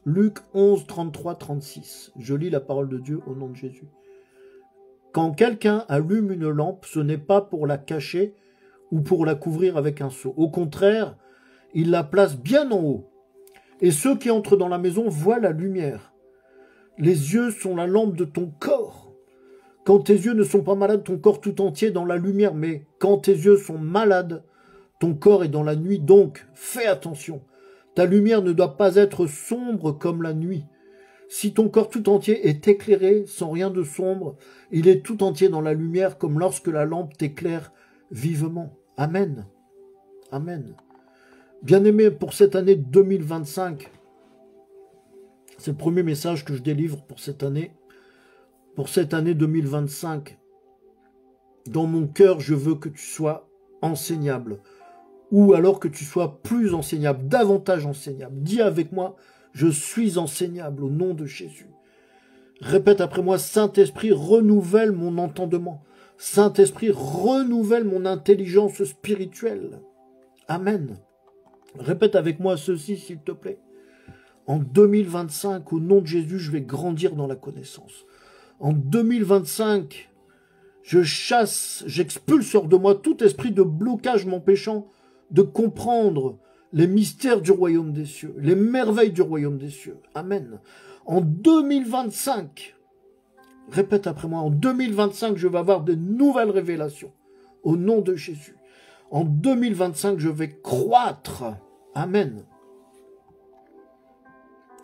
Luc 11, 33, 36. Je lis la parole de Dieu au nom de Jésus. Quand quelqu'un allume une lampe, ce n'est pas pour la cacher ou pour la couvrir avec un seau. Au contraire, il la place bien en haut. Et ceux qui entrent dans la maison voient la lumière. Les yeux sont la lampe de ton corps. Quand tes yeux ne sont pas malades, ton corps tout entier est dans la lumière. Mais quand tes yeux sont malades, ton corps est dans la nuit. Donc, fais attention. Ta lumière ne doit pas être sombre comme la nuit. Si ton corps tout entier est éclairé, sans rien de sombre, il est tout entier dans la lumière, comme lorsque la lampe t'éclaire vivement. Amen. Amen. Bien-aimé, pour cette année 2025, c'est le premier message que je délivre pour cette année. Pour cette année 2025, dans mon cœur, je veux que tu sois enseignable, ou alors que tu sois plus enseignable, davantage enseignable. Dis avec moi, je suis enseignable au nom de Jésus. Répète après moi, Saint-Esprit, renouvelle mon entendement. Saint-Esprit, renouvelle mon intelligence spirituelle. Amen. Répète avec moi ceci, s'il te plaît. En 2025, au nom de Jésus, je vais grandir dans la connaissance. En 2025, j'expulse hors de moi tout esprit de blocage m'empêchant de comprendre les mystères du royaume des cieux, les merveilles du royaume des cieux. Amen. En 2025, répète après moi, en 2025, je vais avoir de nouvelles révélations au nom de Jésus. En 2025, je vais croître. Amen.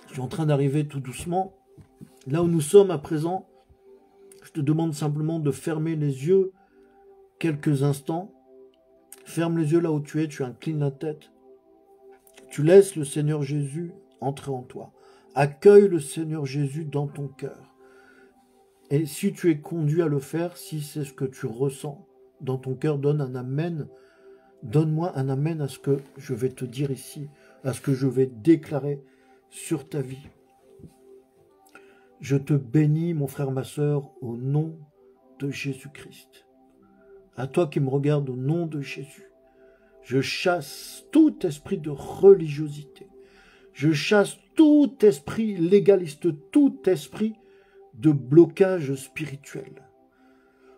Je suis en train d'arriver tout doucement. Là où nous sommes à présent, je te demande simplement de fermer les yeux quelques instants. Ferme les yeux là où tu es, tu inclines la tête. Tu laisses le Seigneur Jésus entrer en toi. Accueille le Seigneur Jésus dans ton cœur. Et si tu es conduit à le faire, si c'est ce que tu ressens dans ton cœur, donne un amen. Donne-moi un amen à ce que je vais te dire ici, à ce que je vais déclarer sur ta vie. Je te bénis, mon frère, ma sœur, au nom de Jésus-Christ. À toi qui me regarde, au nom de Jésus, je chasse tout esprit de religiosité. Je chasse tout esprit légaliste, tout esprit de blocage spirituel.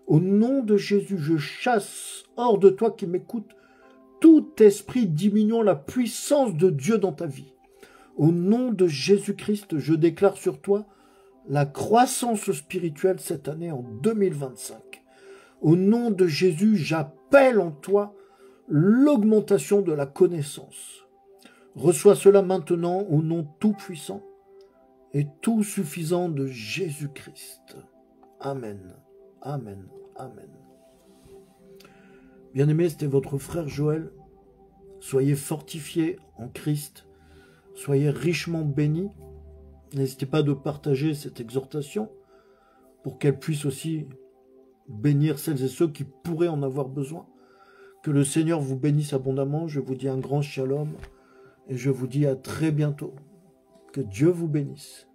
Au nom de Jésus, je chasse hors de toi qui m'écoute tout esprit diminuant la puissance de Dieu dans ta vie. Au nom de Jésus-Christ, je déclare sur toi la croissance spirituelle cette année en 2025. Au nom de Jésus, j'appelle en toi l'augmentation de la connaissance. Reçois cela maintenant au nom tout-puissant et tout suffisant de Jésus-Christ. Amen. Amen. Amen. Bien-aimés, c'était votre frère Joël. Soyez fortifiés en Christ. Soyez richement bénis. N'hésitez pas de partager cette exhortation pour qu'elle puisse aussi bénir celles et ceux qui pourraient en avoir besoin. Que le Seigneur vous bénisse abondamment. Je vous dis un grand shalom et je vous dis à très bientôt. Que Dieu vous bénisse.